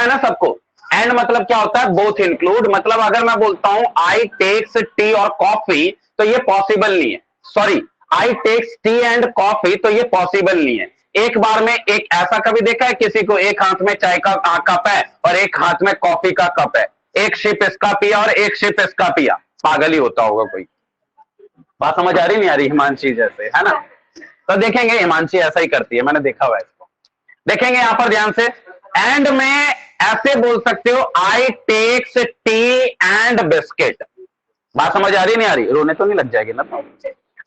है ना सबको। एंड मतलब क्या होता है, बोथ इंक्लूड। मतलब अगर मैं बोलता हूं आई टेक्स टी और कॉफी तो ये पॉसिबल नहीं है। Sorry, I takes tea and coffee तो ये पॉसिबल नहीं है। एक बार में एक ऐसा कभी देखा है किसी को, एक हाथ में चाय का कप है और एक हाथ में कॉफी का कप है, एक शिप इसका पिया और एक शिप इसका पिया? पागल ही होता होगा कोई। बात समझ आ रही नहीं आ रही? हिमांशी जैसे है ना, तो देखेंगे हिमांशी ऐसा ही करती है, मैंने देखा हुआ है इसको। देखेंगे यहां पर ध्यान से, एंड में ऐसे बोल सकते हो आई टेक्स टी एंड बिस्किट। बात समझ आ रही नहीं आ रही? रोने तो नहीं लग जाएगी ना?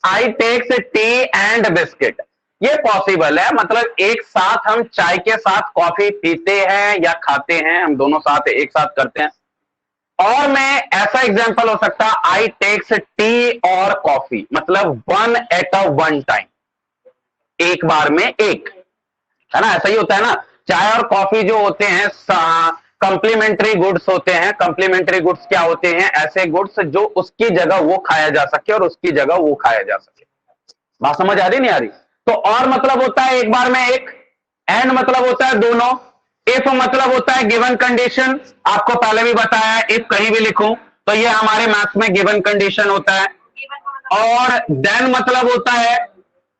आई टेक्स टी एंड बिस्किट ये पॉसिबल है। मतलब एक साथ हम चाय के साथ कॉफी पीते हैं या खाते हैं, हम दोनों साथ एक साथ करते हैं। और मैं ऐसा एग्जांपल हो सकता है आई टेक्स टी और कॉफी, मतलब one at a one time, एक बार में एक, है ना? ऐसा ही होता है ना। चाय और कॉफी जो होते हैं कंप्लीमेंट्री गुड्स होते हैं। कंप्लीमेंट्री गुड्स क्या होते हैं? ऐसे गुड्स जो उसकी जगह वो खाया जा सके और उसकी जगह वो खाया जा सके। बात समझ आ रही नहीं आ रही? तो और मतलब होता है एक बार में एक, एंड मतलब होता है दोनों, इफ मतलब होता है गिवन कंडीशन। आपको पहले भी बताया है, इफ कहीं भी लिखूं तो ये हमारे मैथ्स में गिवन कंडीशन होता है। और देन मतलब होता है,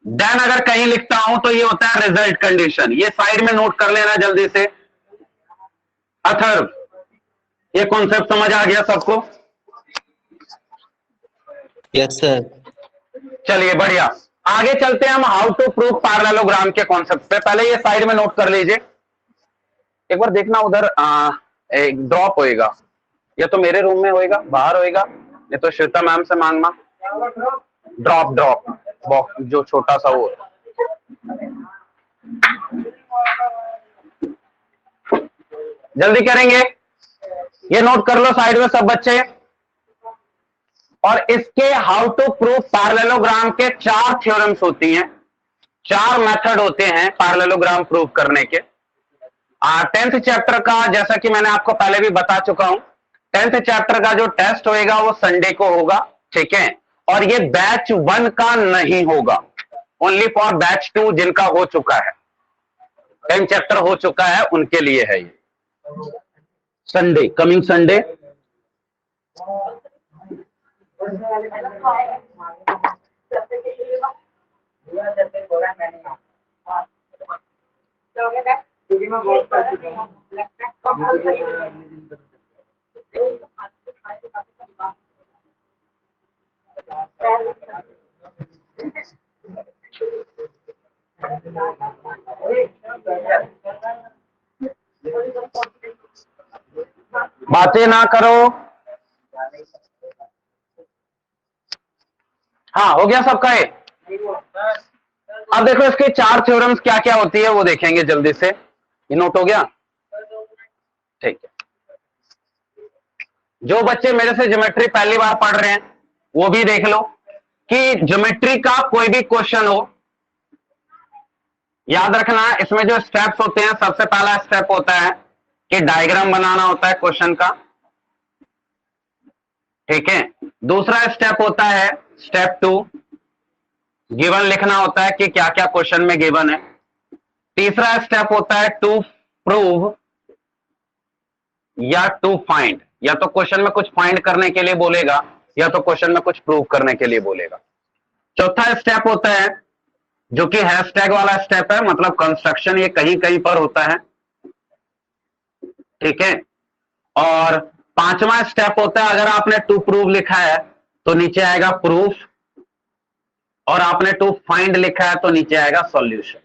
देन अगर कहीं लिखता हूं तो ये होता है रिजल्ट कंडीशन। ये साइड में नोट कर लेना जल्दी से। अथर्व, ये कॉन्सेप्ट समझ आ गया सबको? Yes sir. चलिए बढ़िया, आगे चलते हैं हम हाउ टू प्रूव पैरेललोग्राम के कॉन्सेप्ट पे। पहले ये साइड में नोट कर लीजिए। एक बार देखना उधर एक ड्रॉप होएगा, या तो मेरे रूम में होएगा, बाहर होएगा, नहीं तो श्वेता मैम से मांगना। ड्रॉप ड्रॉप बॉक्स जो छोटा सा वो, जल्दी करेंगे। ये नोट कर लो साइड में सब बच्चे। और इसके हाउ टू प्रूव पैरेललोग्राम के 4 थ्योरम्स होती हैं, 4 मेथड होते हैं पैरेललोग्राम प्रूव करने के। 10th चैप्टर का, जैसा कि मैंने आपको पहले भी बता चुका हूं, 10th चैप्टर का जो टेस्ट होएगा वो संडे को होगा, ठीक है? और ये बैच 1 का नहीं होगा, ओनली फॉर बैच 2 जिनका हो चुका है, 10 चैप्टर हो चुका है उनके लिए है ये। Sunday, coming Sunday. बातें ना करो। हाँ, हो गया सबका ये? अब देखो इसके 4 थ्योरम्स क्या क्या होती है वो देखेंगे जल्दी से। ये नोट हो गया? ठीक है। जो बच्चे मेरे से ज्योमेट्री पहली बार पढ़ रहे हैं वो भी देख लो कि ज्योमेट्री का कोई भी क्वेश्चन हो, याद रखना इसमें जो स्टेप्स होते हैं, सबसे पहला स्टेप होता है कि डायग्राम बनाना होता है क्वेश्चन का, ठीक है? दूसरा स्टेप होता है स्टेप 2, गिवन लिखना होता है कि क्या क्या क्वेश्चन में गिवन है। तीसरा स्टेप होता है टू प्रूव या टू फाइंड, या तो क्वेश्चन में कुछ फाइंड करने के लिए बोलेगा या तो क्वेश्चन में कुछ प्रूव करने के लिए बोलेगा। चौथा स्टेप होता है जो कि हैशटैग वाला स्टेप है, मतलब कंस्ट्रक्शन, ये कहीं कहीं पर होता है, ठीक है? और पांचवा स्टेप होता है, अगर आपने टू प्रूव लिखा है तो नीचे आएगा प्रूफ, और आपने टू फाइंड लिखा है तो नीचे आएगा सॉल्यूशन।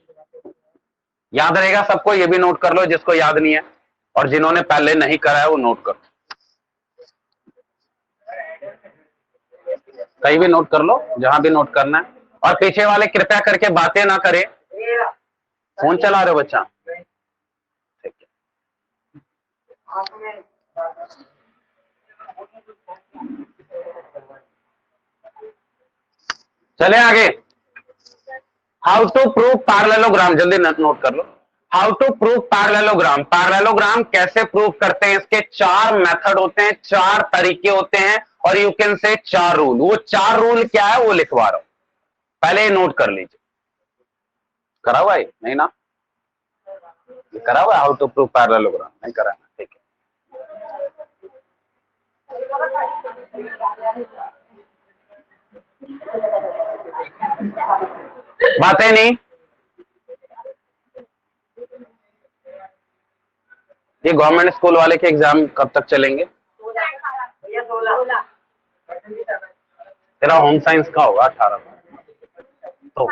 याद रहेगा सबको? ये भी नोट कर लो जिसको याद नहीं है, और जिन्होंने पहले नहीं करा है वो नोट कर, कहीं भी नोट कर लो, जहां भी नोट करना है। और पीछे वाले कृपया करके बातें ना करें, फोन चला रहे हो बच्चा, ठीक है? चले आगे। हाउ टू प्रूव पैरेललोग्राम, जल्दी नोट कर लो। How to prove parallelogram. Parallelogram कैसे प्रूव करते हैं, इसके 4 मेथड होते हैं, 4 तरीके होते हैं, और यू कैन से 4 रूल। वो 4 रूल क्या है वो लिखवा रहा हूं, पहले नोट कर लीजिए। करा हुआ है नहीं ना? करा हुआ हाउ टू प्रूव पैरेललोग्राम? नहीं करा ना, ठीक है। बातें नहीं, ये गवर्नमेंट स्कूल वाले के एग्जाम कब तक चलेंगे? तेरा होम साइंस का होगा 18 तो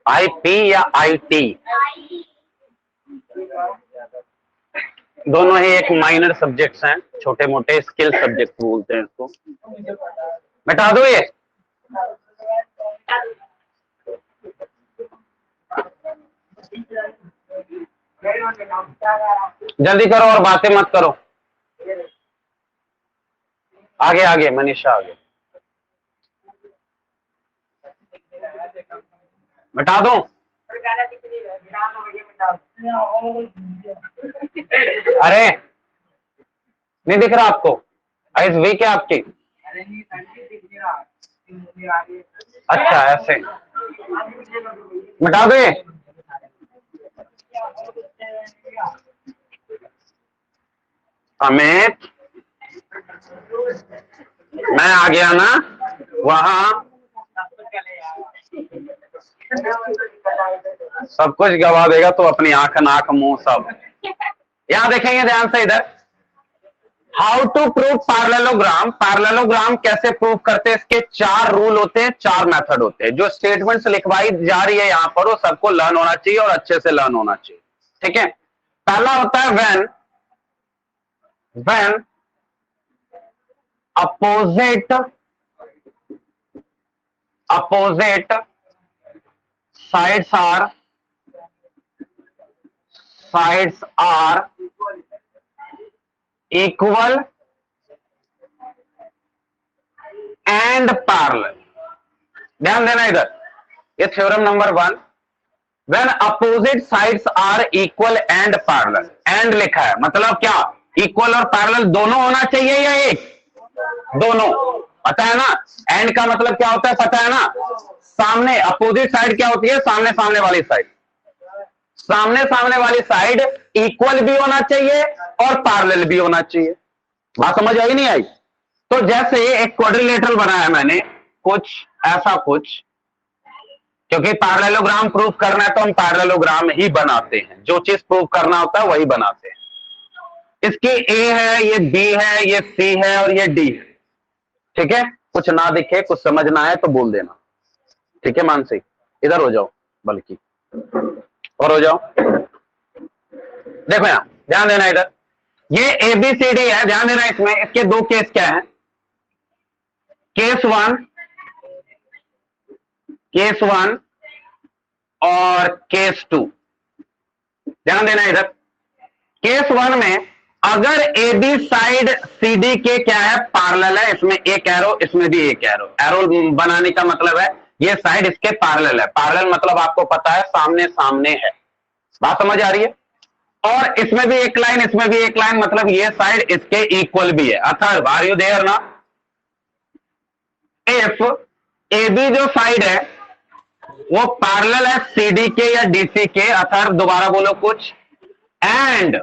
आईपी या आईटी दोनों ही एक माइनर सब्जेक्ट्स हैं, छोटे मोटे स्किल सब्जेक्ट बोलते हैं इसको। मिटा दो ये, जल्दी करो और बातें मत करो। आगे आगे मनीषा, आगे मिटा दो। अरे नहीं दिख रहा आपको? आइज वीक है आपकी? अच्छा ऐसे मिटा दो ये। अमित, मैं आ गया ना वहां, सब कुछ गवा देगा तो अपनी आंख नाक मुंह सब। यहां देखेंगे ध्यान से इधर, how to prove parallelogram. Parallelogram कैसे प्रूव करते हैं, इसके 4 रूल होते हैं, 4 मेथड होते हैं। जो स्टेटमेंट्स लिखवाई जा रही है यहां पर वो सबको लर्न होना चाहिए और अच्छे से लर्न होना चाहिए, ठीक है। पहला होता है when opposite sides are equal and parallel। ध्यान देना इधर, ये theorem number 1। When opposite sides are equal and parallel, and लिखा है मतलब क्या, इक्वल और पैरेलल दोनों होना चाहिए या एक? दोनों, पता है ना। एंड का मतलब क्या होता है पता है ना, सामने। अपोजिट साइड क्या होती है? सामने सामने वाली साइड। सामने सामने वाली साइड इक्वल भी होना चाहिए और पैरेलल भी होना चाहिए। बात समझ आई नहीं आई? तो जैसे एक क्वाड्रिलेटरल बनाया मैंने, कुछ ऐसा कुछ, क्योंकि पैरेललोग्राम प्रूफ करना है तो हम पैरेललोग्राम ही बनाते हैं, जो चीज प्रूफ करना होता है वही बनाते हैं। इसकी ए है, ये बी है, ये सी है और ये डी है, ठीक है। कुछ ना दिखे, कुछ समझ ना आए तो बोल देना, ठीक है। मानसी इधर हो जाओ, बल्कि और हो जाओ। देखो यहां ध्यान देना इधर, ये ABCD है, ध्यान देना इसमें। इसके 2 केस क्या है, केस 1 और केस 2। ध्यान देना इधर, केस 1 में अगर AB साइड CD के क्या है, पैरेलल है, इसमें एक एरो, इसमें भी एक एरो। एरो बनाने का मतलब है ये साइड इसके पैरेलल है। पैरेलल मतलब आपको पता है सामने सामने है। बात समझ आ रही है? और इसमें भी एक लाइन, इसमें भी एक लाइन, मतलब ये साइड इसके इक्वल भी है। अर्थात आर यू देयर ना? इफ AB जो साइड है वो पैरेलल है CD के या DC के, अर्थात दोबारा बोलो कुछ, एंड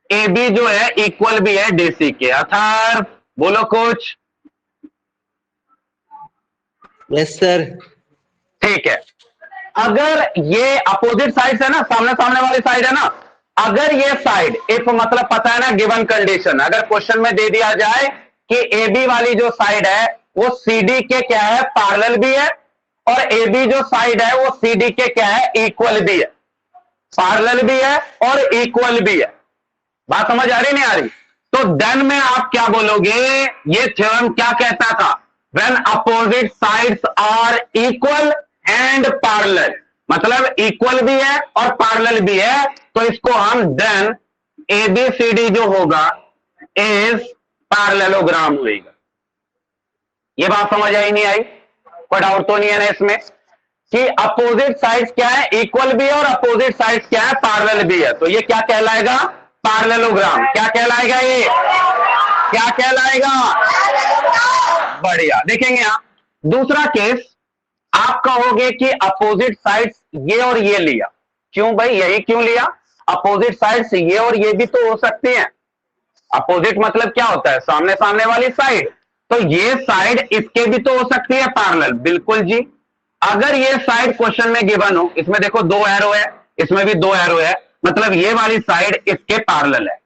AB जो है इक्वल भी है DC के, अर्थात बोलो कुछ। Yes sir. ठीक है, अगर ये अपोजिट साइड है ना, सामने सामने वाली साइड है ना, अगर ये साइड, इफ मतलब पता है ना गिवन कंडीशन, अगर क्वेश्चन में दे दिया जाए कि AB वाली जो साइड है वो CD के क्या है, पैरेलल भी है, और AB जो साइड है वो CD के क्या है, इक्वल भी है। पैरेलल भी है और इक्वल भी है। बात समझ आ रही नहीं आ रही? तो देन में आप क्या बोलोगे, ये थ्योरम क्या कहता था, when opposite sides are equal and parallel, मतलब इक्वल भी है और पैरेलल भी है, तो इसको हम देन ABCD जो होगा इज पैरेललोग्राम होगा। ये बात समझ आई नहीं आई? कोई डाउट तो नहीं है ना इसमें कि अपोजिट साइड्स क्या है, इक्वल भी है, और अपोजिट साइड्स क्या है, पैरेलल भी है। तो ये क्या कहलाएगा, पैरेललोग्राम। क्या कहलाएगा ये, क्या कहलाएगा? बढ़िया, देखेंगे यहां दूसरा केस, आप कहोगे कि अपोजिट साइड्स ये और ये लिया, क्यों भाई यही क्यों लिया? अपोजिट साइड्स ये और ये भी तो हो सकती हैं। अपोजिट मतलब क्या होता है? सामने सामने वाली साइड। तो ये साइड इसके भी तो हो सकती है पैरेलल। बिल्कुल जी। अगर ये साइड क्वेश्चन में गिवन हो, इसमें देखो 2 एरो है, इसमें भी 2 एरो है, मतलब ये वाली साइड इसके पैरेलल है।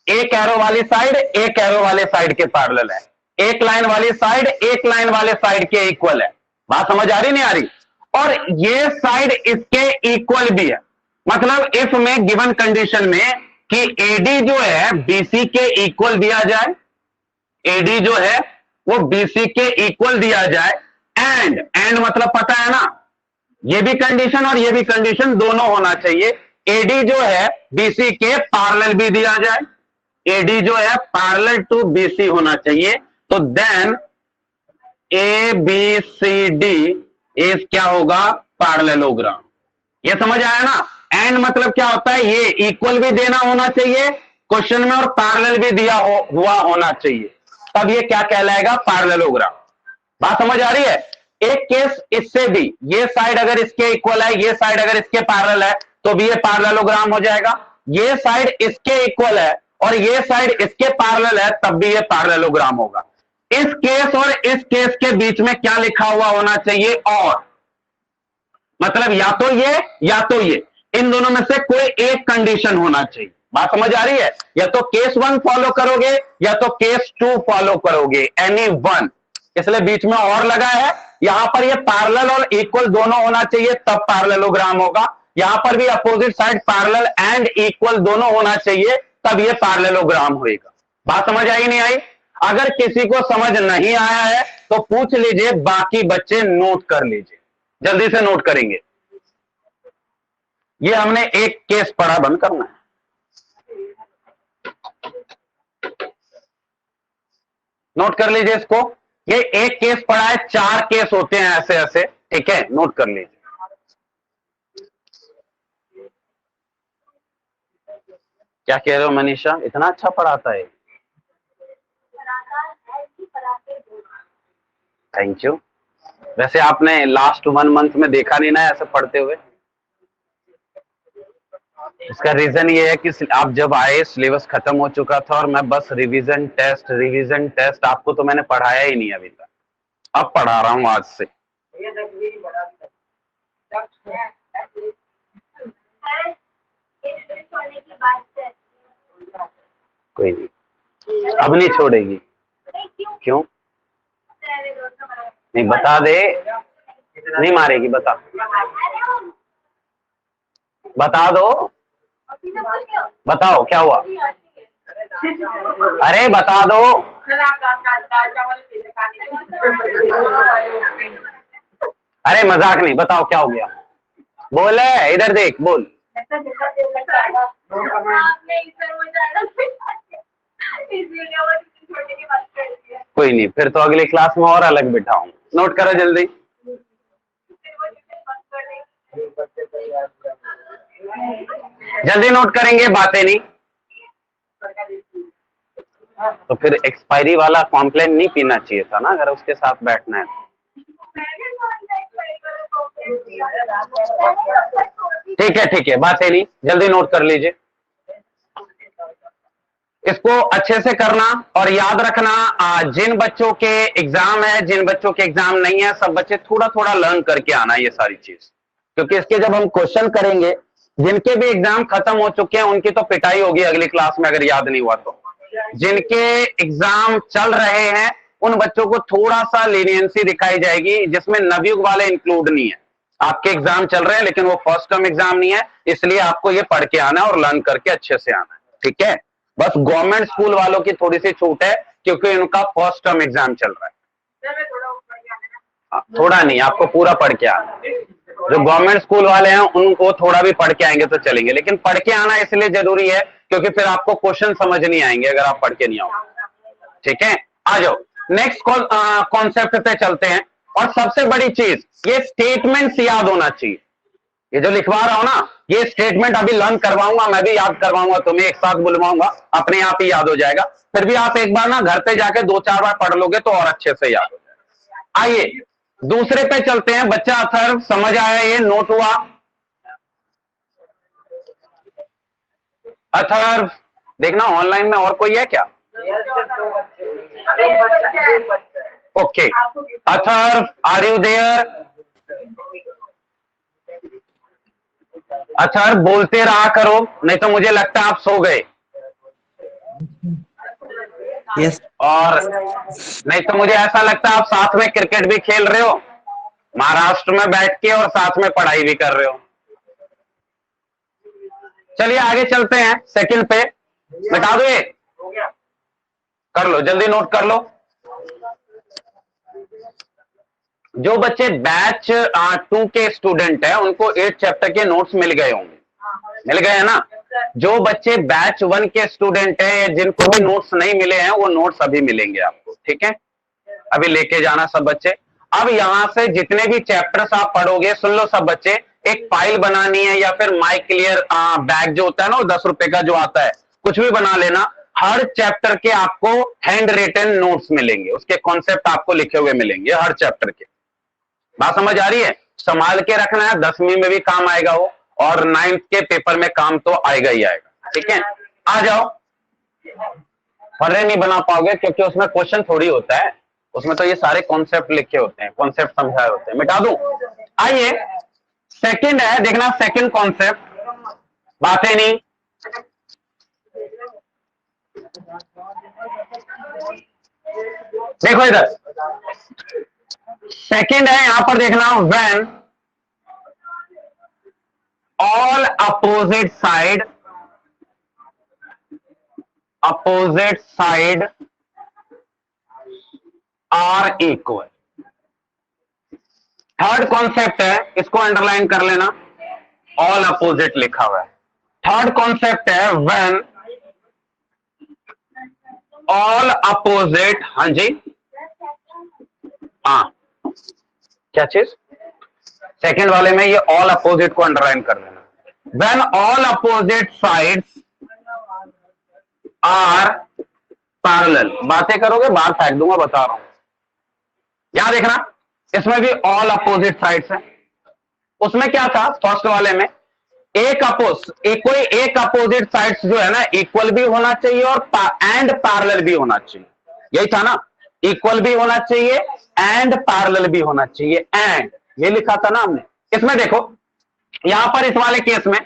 एक एरो वाली साइड एक एरो वाले साइड के पैरेलल है, एक लाइन वाली साइड एक लाइन वाले साइड के इक्वल है। बात समझ आ रही नहीं आ रही? और ये साइड इसके इक्वल भी है। मतलब इफ में गिवन कंडीशन में कि एडी जो है बीसी के इक्वल दिया जाए, एडी जो है वो बीसी के इक्वल दिया जाए, एंड मतलब पता है ना, ये भी कंडीशन और ये भी कंडीशन दोनों होना चाहिए। एडी जो है बीसी के पैरेलल भी दिया जाए, एडी जो है पैरेलल टू बीसी होना चाहिए। तो then A B C D is क्या होगा? पैरेललोग्राम। ये समझ आया ना? एंड मतलब क्या होता है? ये इक्वल भी देना होना चाहिए क्वेश्चन में और पैरेलल भी दिया हुआ होना चाहिए, तब ये क्या कहलाएगा? पैरेललोग्राम। बात समझ आ रही है? एक केस इससे भी, ये साइड अगर इसके इक्वल है, ये साइड अगर इसके पैरेलल है, तो भी ये पैरेललोग्राम हो जाएगा। ये साइड इसके इक्वल है और ये साइड इसके पैरेलल है, तब भी ये पैरेललोग्राम होगा। इस केस और इस केस के बीच में क्या लिखा हुआ होना चाहिए? और मतलब या तो ये, इन दोनों में से कोई एक कंडीशन होना चाहिए। बात समझ आ रही है? या तो केस 1 फॉलो करोगे या तो केस 2 फॉलो करोगे, एनी वन। इसलिए बीच में और लगा है। यहां पर ये पैरेलल और इक्वल दोनों होना चाहिए, तब पैरेललोग्राम होगा। यहां पर भी opposite side parallel and equal दोनों होना चाहिए, तब ये पैरेललोग्राम होएगा। बात समझ आई नहीं आई? अगर किसी को समझ नहीं आया है तो पूछ लीजिए, बाकी बच्चे नोट कर लीजिए, जल्दी से नोट करेंगे। ये हमने एक केस पढ़ा, बंद करना है। नोट कर लीजिए इसको। ये एक केस पढ़ा है, 4 केस होते हैं ऐसे ऐसे, ठीक है? नोट कर लीजिए। क्या कह रहे हो मनीषा? इतना अच्छा पढ़ाता है। Thank you. वैसे आपने लास्ट 1 मंथ में देखा नहीं ना ऐसे पढ़ते हुए। इसका रीजन ये है कि आप जब आए सिलेबस खत्म हो चुका था और मैं बस रिवीजन टेस्ट आपको तो मैंने पढ़ाया ही नहीं अभी तक। अब पढ़ा रहा हूं आज से। कोई नहीं, अब नहीं छोड़ेगी। क्यों नहीं? बता दे, नहीं मारेगी। बता दो, बताओ क्या हुआ? अरे बता दो। अरे मजाक नहीं, बताओ क्या हो गया? बोले, इधर देख, बोल। कोई नहीं, फिर तो अगली क्लास में और अलग बिठाऊं। नोट करो जल्दी। जल्दी नोट करेंगे, बातें नहीं तो फिर एक्सपायरी वाला कॉम्प्लेन नहीं पीना चाहिए था ना, अगर उसके साथ बैठना है। ठीक है, बातें नहीं, जल्दी नोट कर लीजिए। इसको अच्छे से करना और याद रखना, जिन बच्चों के एग्जाम है, जिन बच्चों के एग्जाम नहीं है, सब बच्चे थोड़ा थोड़ा लर्न करके आना ये सारी चीज, क्योंकि इसके जब हम क्वेश्चन करेंगे, जिनके भी एग्जाम खत्म हो चुके हैं उनकी तो पिटाई होगी अगली क्लास में अगर याद नहीं हुआ तो। जिनके एग्जाम चल रहे हैं उन बच्चों को थोड़ा सा लीनियंसी दिखाई जाएगी, जिसमें नवयुग वाले इंक्लूड नहीं है। आपके एग्जाम चल रहे हैं लेकिन वो फर्स्ट टर्म एग्जाम नहीं है, इसलिए आपको ये पढ़ के आना है और लर्न करके अच्छे से आना है, ठीक है? बस गवर्नमेंट स्कूल वालों की थोड़ी सी छूट है क्योंकि उनका फर्स्ट टर्म एग्जाम चल रहा है। थोड़ा नहीं, आपको पूरा पढ़ के आना है। जो गवर्नमेंट स्कूल वाले हैं उनको थोड़ा भी पढ़ के आएंगे तो चलेंगे, लेकिन पढ़ के आना इसलिए जरूरी है क्योंकि फिर आपको क्वेश्चन समझ नहीं आएंगे अगर आप पढ़ के नहीं आओ, ठीक है? आ जाओ, नेक्स्ट कॉन्सेप्ट पे चलते हैं। और सबसे बड़ी चीज, ये स्टेटमेंट्स याद होना चाहिए। ये जो लिखवा रहा हूं ना, ये स्टेटमेंट अभी लर्न करवाऊंगा, मैं भी याद करवाऊंगा, तुम्हें एक साथ बुलवाऊंगा, अपने आप ही याद हो जाएगा। फिर भी आप एक बार ना घर पे जाके 2-4 बार पढ़ लोगे तो और अच्छे से याद हो जाएगा। आइए, दूसरे पे चलते हैं। बच्चा अथर्व समझ आया, ये नोट हुआ? अथर्व देखना ऑनलाइन में और कोई है क्या? Okay Atharva, are you there? Atharva बोलते रहा करो, नहीं तो मुझे लगता है आप सो गए। Yes. और नहीं तो मुझे ऐसा लगता है आप साथ में क्रिकेट भी खेल रहे हो महाराष्ट्र में बैठ के और साथ में पढ़ाई भी कर रहे हो। चलिए आगे चलते हैं, सेकंड पे बता दो, ये कर लो, जल्दी नोट कर लो। जो बच्चे बैच 2 के स्टूडेंट है उनको 8 चैप्टर के नोट्स मिल गए होंगे, मिल गए हैं ना? जो बच्चे बैच 1 के स्टूडेंट है, जिनको भी नोट्स नहीं मिले हैं, वो नोट्स अभी मिलेंगे आपको, ठीक है? अभी लेके जाना सब बच्चे। अब यहां से जितने भी चैप्टर्स आप पढ़ोगे, सुन लो सब बच्चे, एक फाइल बनानी है या फिर माई क्लियर बैग जो होता है ना, वो 10 रुपए का जो आता है, कुछ भी बना लेना। हर चैप्टर के आपको हैंड रिटन नोट्स मिलेंगे, उसके कॉन्सेप्ट आपको लिखे हुए मिलेंगे हर चैप्टर के। बात समझ आ रही है? संभाल के रखना है, 10वीं में भी काम आएगा वो, और 9th के पेपर में काम तो आएगा ही आएगा, ठीक है? आ जाओ। फर्रे नहीं बना पाओगे क्योंकि उसमें क्वेश्चन थोड़ी होता है, उसमें तो ये सारे कॉन्सेप्ट लिखे होते हैं, कॉन्सेप्ट समझाए होते हैं। मिटा दूं? आइए सेकंड है, देखना सेकंड कॉन्सेप्ट, बातें नहीं। देखो इधर सेकंड है, यहां पर देखना, when all opposite side are equal. Third concept है, इसको अंडरलाइन कर लेना, ऑल अपोजिट लिखा हुआ है। थर्ड कॉन्सेप्ट है व्हेन ऑल अपोजिट, हाँ जी, हाँ क्या चीज? सेकंड वाले में ये ऑल अपोजिट को अंडरलाइन कर लेना। When all opposite sides are parallel. बातें करोगे बाहर फेंक दूंगा, बता रहा हूं। यहां देखना, इसमें भी ऑल अपोजिट साइड्स है। उसमें क्या था फर्स्ट वाले में, कोई एक अपोजिट साइड्स जो है ना, इक्वल भी होना चाहिए और एंड पैरेलल भी होना चाहिए। यही था ना, इक्वल भी होना चाहिए एंड पैरेलल भी होना चाहिए, एंड ये लिखा था ना हमने। इसमें देखो, यहां पर इस वाले केस में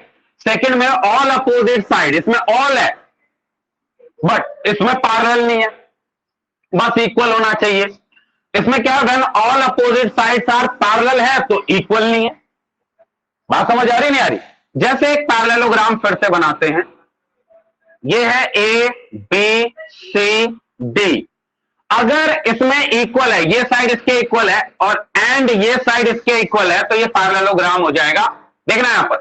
सेकंड में ऑल अपोजिट साइड, इसमें ऑल है बट इसमें पैरेलल नहीं है, बस इक्वल होना चाहिए। इसमें क्या है, all opposite sides are parallel है तो इक्वल नहीं है। बात समझ आ रही नहीं आ रही? जैसे एक पैरेललोग्राम फिर से बनाते हैं, ये है ए बी सी डी। अगर इसमें इक्वल है, ये साइड इसके इक्वल है और एंड ये साइड इसके इक्वल है, तो ये पैरेललोग्राम हो जाएगा। देखना यहां पर,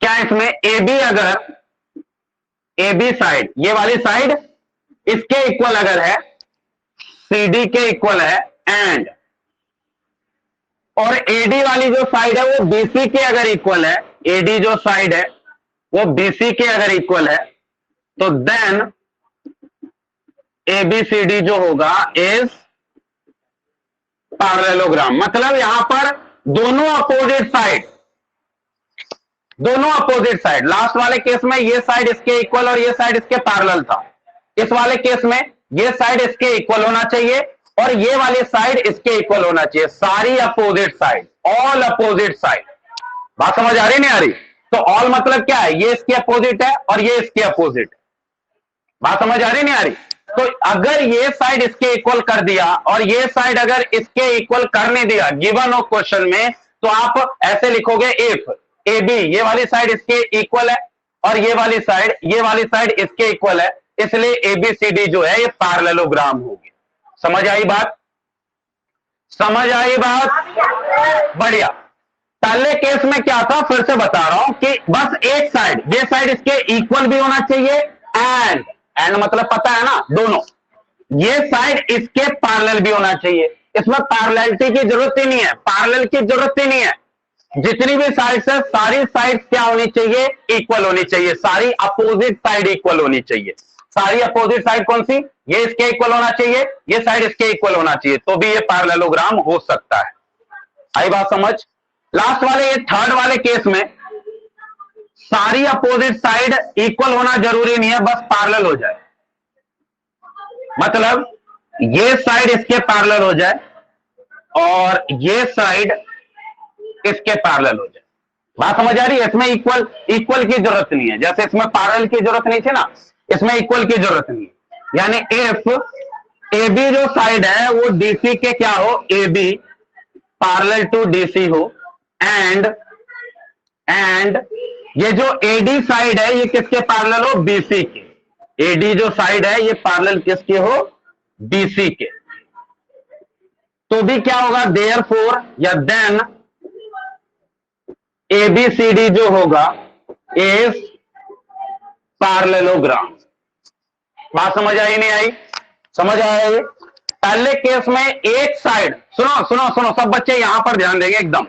क्या इसमें ए बी, अगर ए बी साइड, ये वाली साइड इसके इक्वल अगर है, सी डी के इक्वल है, एंड और एडी वाली जो साइड है वो बीसी के अगर इक्वल है, एडी जो साइड है वो बीसी के अगर इक्वल है, तो देन एबीसीडी जो होगा इज पैरेललोग्राम। मतलब यहां पर दोनों अपोजिट साइड, लास्ट वाले केस में ये साइड इसके इक्वल और ये साइड इसके पैरेलल था। इस वाले केस में ये साइड इसके इक्वल होना चाहिए और ये वाली साइड इसके इक्वल होना चाहिए। सारी opposite side, all opposite side. बात समझ आ रही नहीं आ रही? तो ऑल मतलब क्या है, ये इसके अपोजिट है और ये इसके अपोजिट है। बात समझ आ रही नहीं आ रही? तो अगर ये साइड इसके इक्वल कर दिया और ये साइड अगर इसके इक्वल करने दिया गिवन हो क्वेश्चन में, तो आप ऐसे लिखोगे, इफ ए बी, ये वाली साइड इसके इक्वल है और ये वाली साइड इसके इक्वल है, इसलिए एबीसीडी जो है ये पैरेललोग्राम होगी। समझ आई बात? समझ आई बात? बढ़िया। पहले केस में क्या था, फिर से बता रहा हूं कि बस एक साइड, ये साइड इसके इक्वल भी होना चाहिए एंड मतलब पता है ना, दोनों, ये साइड इसके पैरेलल भी होना चाहिए। इसमें पैरेललिटी की जरूरत ही नहीं है, पैरेलल की जरूरत ही नहीं है। जितनी भी साइड्स है, सारी साइड्स क्या होनी चाहिए, इक्वल होनी चाहिए। सारी अपोजिट साइड इक्वल होनी चाहिए। सारी अपोजिट साइड कौन सी, ये इसके इक्वल होना चाहिए, ये साइड इसके इक्वल होना चाहिए, तो भी ये पैरेललोग्राम हो सकता है। आई बात समझ? लास्ट वाले ये थर्ड वाले केस में सारी अपोजिट साइड इक्वल होना जरूरी नहीं है, बस पैरेलल हो जाए। मतलब ये साइड इसके पैरेलल हो जाए और ये साइड इसके पैरेलल हो जाए। बात समझ आ रही है? इसमें इक्वल इक्वल की जरूरत नहीं है, जैसे इसमें पैरेलल की जरूरत नहीं थी ना, इसमें इक्वल की जरूरत नहीं है। यानी इफ ए बी जो साइड है वो डीसी के क्या हो, A B parallel to DC हो, एंड ये जो एडी साइड है ये किसके पैरेलल हो, बीसी के। एडी जो साइड है ये पैरेलल किसके हो, बीसी के। तो भी क्या होगा, देयरफॉर या देन एबीसीडी जो होगा इज पैरेललोग्राम। बात समझ आई नहीं आई? समझ आया ये? पहले केस में एक साइड, सुनो सुनो सुनो सब बच्चे यहां पर ध्यान देंगे, एकदम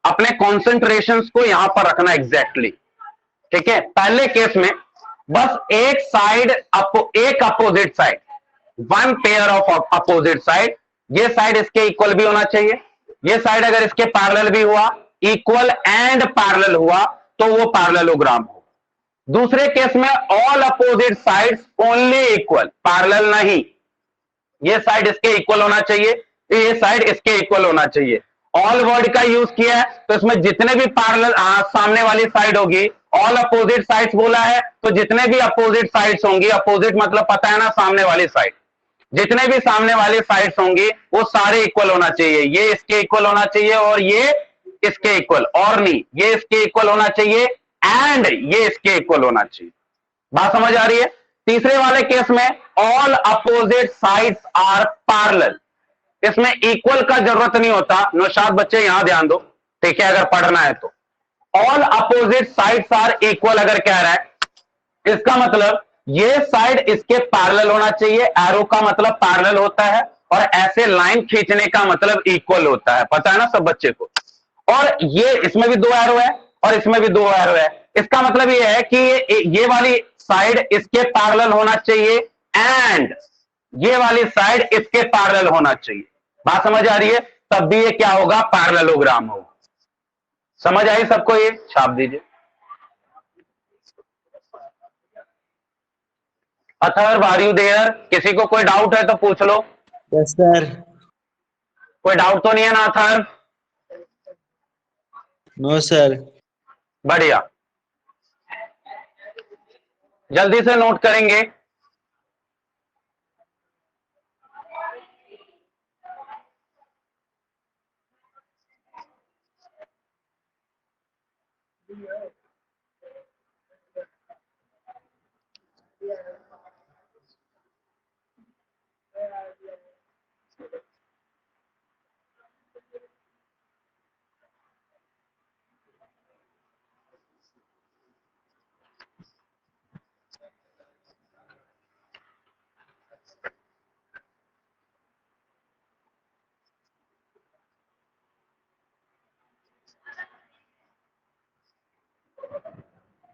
अपने कॉन्सेंट्रेशन को यहां पर रखना एग्जैक्टली, ठीक है? पहले केस में बस एक साइड एक opposite side, one pair of opposite side, ये साइड इसके इक्वल भी होना चाहिए, ये साइड अगर इसके पैरेलल भी हुआ, इक्वल एंड पैरेलल हुआ तो वो पैरेललोग्राम हो। दूसरे केस में all opposite sides only equal, parallel नहीं, ये साइड इसके इक्वल होना चाहिए, ये साइड इसके इक्वल होना चाहिए। ऑल वर्ड का यूज किया है तो इसमें जितने भी पैरेलल सामने वाली साइड होगी, ऑल अपोजिट साइड्स बोला है तो जितने भी अपोजिट साइड्स होंगी, अपोजिट मतलब पता है ना सामने वाली साइड, जितने भी सामने वाली साइड्स होंगी वो सारे इक्वल होना चाहिए। ये इसके इक्वल होना चाहिए और ये इसके इक्वल, और नहीं ये इसके इक्वल होना चाहिए एंड ये इसके इक्वल होना चाहिए। बात समझ आ रही है? तीसरे वाले केस में all opposite sides are parallel, इसमें इक्वल का जरूरत नहीं होता। नौशाद बच्चे यहां ध्यान दो, ठीक है? अगर पढ़ना है तो all opposite sides are equal अगर कह रहा है, इसका मतलब ये साइड इसके पैरेलल होना चाहिए, एरो का मतलब पैरेलल होता है, और ऐसे लाइन खींचने का मतलब इक्वल होता है, पता है ना सब बच्चे को? और ये इसमें भी दो एरो है और इसमें भी दो एरो है, इसका मतलब ये है कि ये वाली साइड इसके पैरेलल होना चाहिए एंड ये वाली साइड इसके पैरेलल होना चाहिए। बात समझ आ रही है? तब भी ये क्या होगा, पैरेललोग्राम होगा। समझ आई सबको? ये छाप दीजिए। Atharva are you there? किसी को कोई डाउट है तो पूछ लो। Yes sir. कोई डाउट तो नहीं है ना अथर्व? No sir. बढ़िया, जल्दी से नोट करेंगे।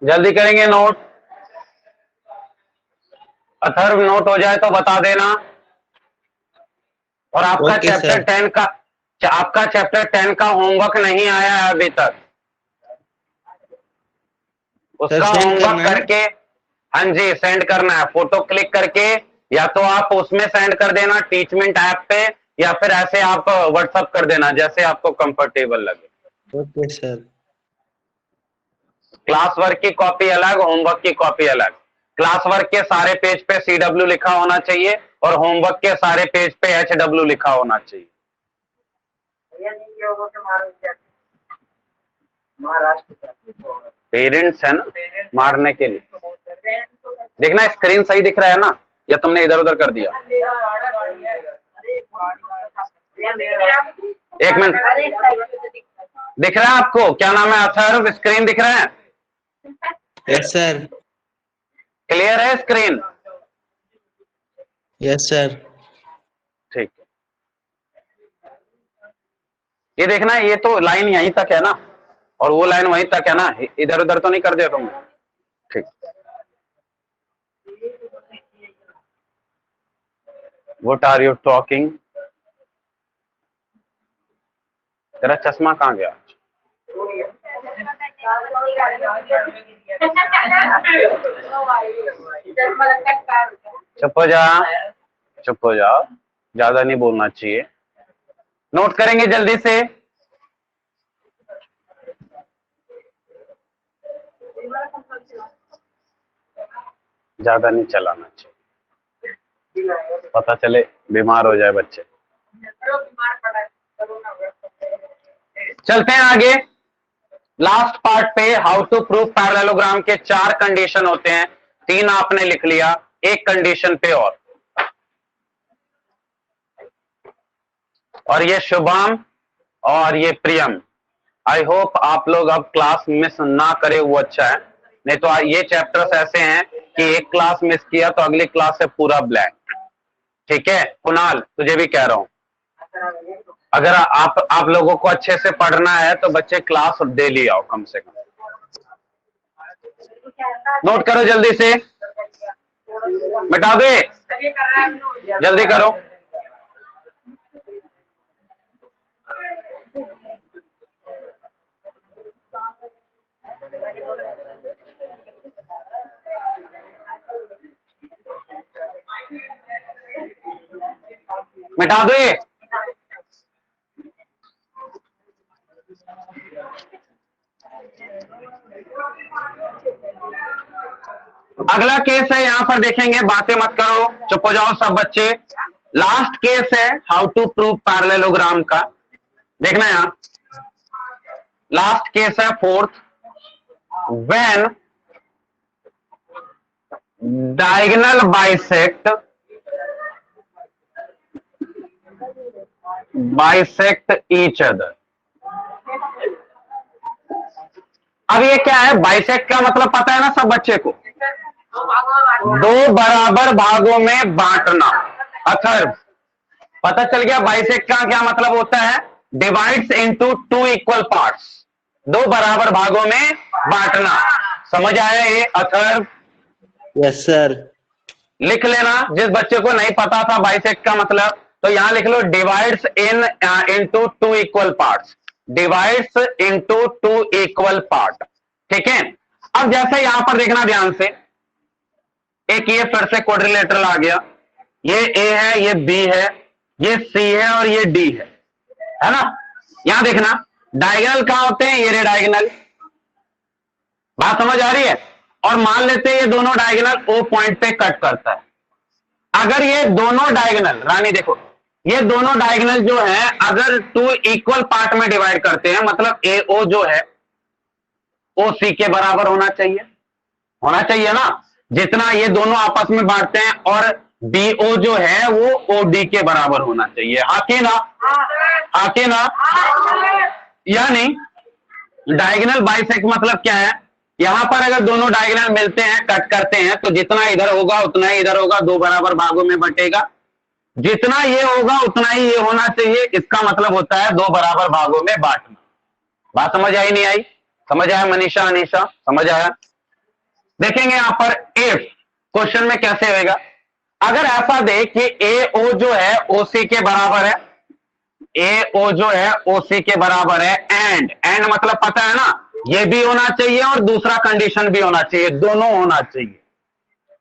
जल्दी करेंगे नोट। अथर्व नोट हो जाए तो बता देना। और आपका ओके चैप्टर सर। 10 का, आपका चैप्टर 10 का होमवर्क नहीं आया है अभी तक, उसका send होमवर्क करना है? करके, हाँ जी सेंड करना है, फोटो क्लिक करके, या तो आप उसमें सेंड कर देना टीचमेंट ऐप पे, या फिर ऐसे आप व्हाट्सएप कर देना, जैसे आपको कंफर्टेबल लगे। Okay sir. क्लास वर्क की कॉपी अलग, होमवर्क की कॉपी अलग। क्लास वर्क के सारे पेज पे CW लिखा होना चाहिए और होमवर्क के सारे पेज पे HW लिखा होना चाहिए। पेरेंट्स है ना मारने के लिए। देखना स्क्रीन सही दिख रहा है ना, या तुमने इधर उधर कर दिया? एक मिनट, दिख रहा है आपको? क्या नाम है अथर्व? स्क्रीन दिख रहा है? Yes sir. क्लियर है स्क्रीन? Yes sir. ठीक है, ये देखना है, ये तो लाइन यहीं तक है ना, और वो लाइन वहीं तक है ना, इधर उधर तो नहीं कर दिया तुमने? ठीक। What are you talking? तेरा चश्मा कहाँ गया? चुप हो जा, चुप हो जाओ, ज्यादा नहीं बोलना चाहिए। नोट करेंगे जल्दी से। ज्यादा नहीं चलाना चाहिए, पता चले बीमार हो जाए बच्चे। चलते हैं आगे लास्ट पार्ट पे। हाउ टू प्रूव पैरेललोग्राम के 4 कंडीशन होते हैं, 3 आपने लिख लिया, एक कंडीशन पे और ये शुभम और ये प्रियम। आई होप आप लोग अब क्लास मिस ना करे, वो अच्छा है, नहीं तो ये चैप्टर्स ऐसे हैं कि एक क्लास मिस किया तो अगली क्लास से पूरा ब्लैंक। ठीक है कुणाल, तुझे भी कह रहा हूं, अगर आप लोगों को अच्छे से पढ़ना है तो बच्चे क्लास डेली आओ कम से कम। नोट करो जल्दी से, मिटा दे, जल्दी करो। मिटा दो ये। अगला केस है, यहां पर देखेंगे, बातें मत करो, चुप हो जाओ सब बच्चे। लास्ट केस है हाउ टू प्रूव पैरेललोग्राम का। देखना यहां, लास्ट केस है 4th, when diagonal bisect each other. अब ये क्या है, बाइसेक्ट का मतलब पता है ना सब बच्चे को, 2 बराबर भागों में बांटना। अथर्व, पता चल गया बाइसेक्ट का क्या मतलब होता है? डिवाइड्स इनटू 2 इक्वल पार्ट्स, 2 बराबर भागों में बांटना। समझ आया ये अथर्व? Yes sir. लिख लेना, जिस बच्चे को नहीं पता था बाइसेक्ट का मतलब, तो यहां लिख लो divides into 2 equal parts, divides into 2 equal part. ठीक है, अब जैसे यहां पर देखना ध्यान से, एक ये फिर से क्वाड्रिलेटरल आ गया, ये ए है, ये बी है, ये सी है और ये डी है ना। यहां देखना डायगोनल कहां होते हैं, ये रे डायगोनल। बात समझ आ रही है? और मान लेते हैं ये दोनों डायगोनल ओ पॉइंट पे कट करता है। अगर ये दोनों डायगोनल, रानी देखो, ये दोनों डायगोनल जो है अगर 2 इक्वल पार्ट में डिवाइड करते हैं, मतलब ए ओ जो है ओ सी के बराबर होना चाहिए ना, जितना ये दोनों आपस में बांटते हैं, और डी ओ जो है वो ओ डी के बराबर होना चाहिए। हाँ ना? यानी डायगोनल बाइसेक्ट मतलब क्या है, यहां पर अगर दोनों डायगोनल मिलते हैं, कट करते हैं, तो जितना इधर होगा उतना ही इधर होगा, 2 बराबर भागों में बटेगा। जितना ये होगा उतना ही ये होना चाहिए, इसका मतलब होता है 2 बराबर भागों में बांटना। बात समझ आई नहीं आई? समझ आया मनीषा, अनीशा, समझ आया? देखेंगे यहां पर इफ क्वेश्चन में कैसे होगा। अगर ऐसा दे कि ए ओ जो है ओ सी के बराबर है, ए ओ जो है ओ सी के बराबर है, एंड मतलब पता है ना, ये भी होना चाहिए और दूसरा कंडीशन भी होना चाहिए, दोनों होना चाहिए।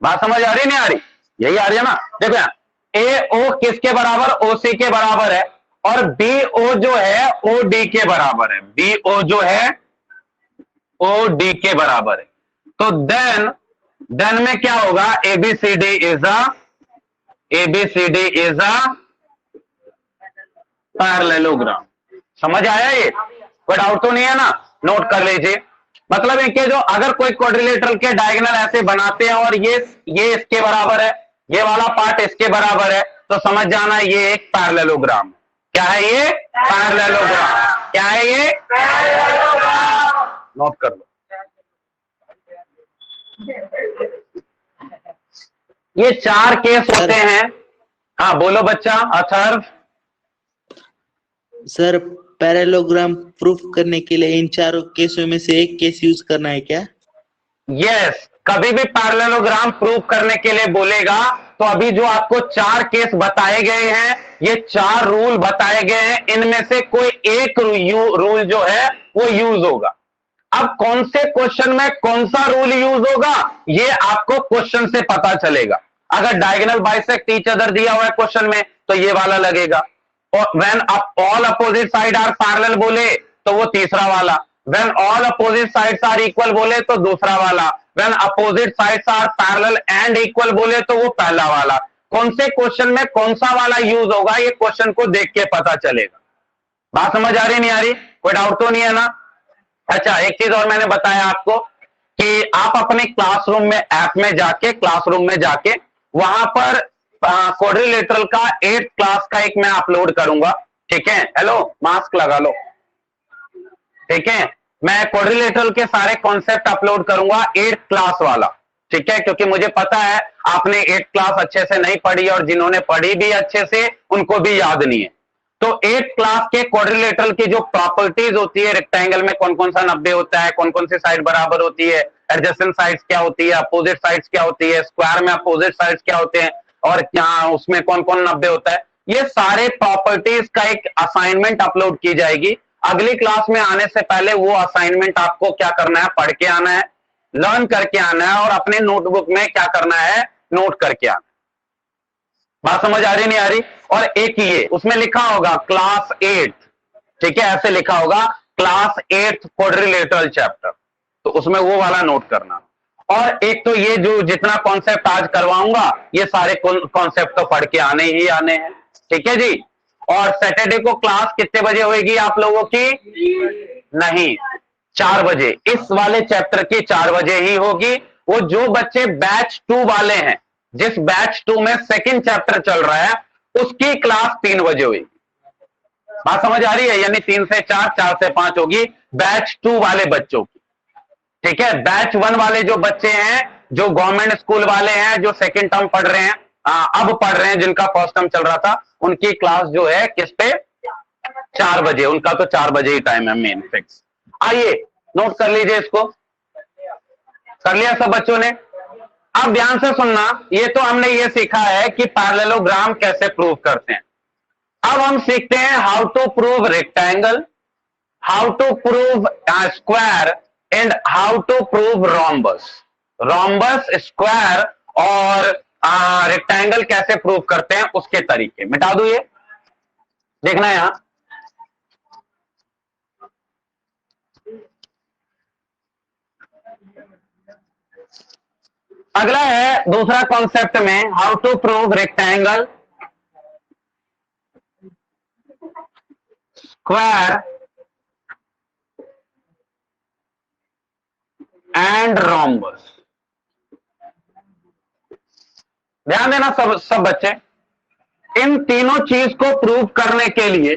बात समझ आ रही नहीं आ रही? यही आ रही है ना। देखो यहां ए ओ किसके बराबर, ओ सी के बराबर है, और बी ओ जो है ओ डी के बराबर है, बी ओ जो है ओ डी के बराबर है। तो देन में क्या होगा, एबीसीडी इज अ पैरेललोग्राम। समझ आया ये? कोई डाउट तो नहीं है ना? नोट कर लीजिए। मतलब इनके जो अगर कोई क्वाड्रिलेटरल के डायगोनल ऐसे बनाते हैं और ये इसके बराबर है, ये वाला पार्ट इसके बराबर है, तो समझ जाना ये एक पैरेललोग्राम। क्या है ये? पैरेललोग्राम। क्या है ये? पैरेललोग्राम। नोट कर लो। ये 4 केस होते हैं। हाँ बोलो बच्चा। अथर्व सर, पैरेललोग्राम प्रूफ करने के लिए इन चारों केसों में से एक केस यूज करना है क्या? यस, कभी भी पैरेललोग्राम प्रूव करने के लिए बोलेगा तो अभी जो आपको 4 केस बताए गए हैं, ये 4 रूल बताए गए हैं, इनमें से कोई एक रूल जो है वो यूज होगा। अब कौन से क्वेश्चन में कौन सा रूल यूज होगा, ये आपको क्वेश्चन से पता चलेगा। अगर डायगोनल बाइसेक्ट ईच अदर दिया हुआ है क्वेश्चन में, तो ये वाला लगेगा। और when all opposite side are parallel बोले, तो वो तीसरा वाला। When all opposite sides are equal बोले, तो दूसरा वाला। When opposite sides are parallel and equal बोले, तो वो पहला वाला। कौन से क्वेश्चन में कौन सा वाला यूज होगा, ये क्वेश्चन को देख के पता चलेगा। बात समझ आ रही नहीं आ रही? कोई डाउट तो नहीं है ना? अच्छा, एक चीज और मैंने बताया आपको कि आप अपने क्लासरूम में ऐप में जाके, क्लासरूम में जाके वहां पर क्वाड्रिलेटरल का 8th क्लास का एक मैं अपलोड करूंगा। ठीक है, हेलो, मास्क लगा लो। ठीक है, मैं क्वाड्रिलेटरल के सारे कॉन्सेप्ट अपलोड करूंगा 8th क्लास वाला। ठीक है, क्योंकि मुझे पता है आपने 8th क्लास अच्छे से नहीं पढ़ी, और जिन्होंने पढ़ी भी अच्छे से उनको भी याद नहीं है। तो 8th क्लास के क्वाड्रिलेटरल की जो प्रॉपर्टीज होती है, रेक्टेंगल में कौन कौन सा 90 होता है, कौन कौन सी साइड बराबर होती है, एडजेसेंट साइड्स क्या होती है, अपोजिट साइड्स क्या होती है, स्क्वायर में अपोजिट साइड्स क्या होते हैं, और क्या उसमें कौन कौन 90 होता है, ये सारे प्रॉपर्टीज का एक असाइनमेंट अपलोड की जाएगी। अगली क्लास में आने से पहले वो असाइनमेंट आपको क्या करना है, पढ़ के आना है, लर्न करके आना है, और अपने नोटबुक में क्या करना है, नोट करके आना है। बात समझ आ रही नहीं आ रही? और एक ये उसमें लिखा होगा क्लास 8, ठीक है, ऐसे लिखा होगा क्लास 8 क्वाड्रिलेटरल चैप्टर, तो उसमें वो वाला नोट करना। और एक तो ये जो जितना कॉन्सेप्ट आज करवाऊंगा, ये सारे कॉन्सेप्ट तो पढ़ के आने ही आने हैं। ठीक है जी। और सैटरडे को क्लास कितने बजे होगी आप लोगों की? नहीं, 4 बजे। इस वाले चैप्टर की 4 बजे ही होगी। वो जो बच्चे बैच 2 वाले हैं, जिस बैच 2 में सेकंड चैप्टर चल रहा है, उसकी क्लास 3 बजे हुई। बात समझ आ रही है? यानी 3 से 4, 4 से 5 होगी बैच 2 वाले बच्चों की। ठीक है, बैच 1 वाले जो बच्चे हैं, जो गवर्नमेंट स्कूल वाले हैं, जो सेकंड टर्म पढ़ रहे हैं, अब पढ़ रहे हैं, जिनका फर्स्ट टर्म चल रहा था, उनकी क्लास जो है किस पे? 4 बजे। उनका तो 4 बजे ही टाइम है मेन फिक्स। आइए नोट कर लीजिए इसको। कर लिया सब बच्चों ने? अब ध्यान से सुनना, ये तो हमने ये सीखा है कि पैरेललोग्राम कैसे प्रूव करते हैं। अब हम सीखते हैं how to prove rectangle, how to prove square, and how to prove rhombus. Rhombus, square और रेक्टेंगल कैसे प्रूव करते हैं, उसके तरीके। मिटा दू ये, देखना यहां। अगला है दूसरा कॉन्सेप्ट में, how to prove rectangle, square and rhombus. ध्यान देना सब बच्चे, इन तीनों चीज को प्रूव करने के लिए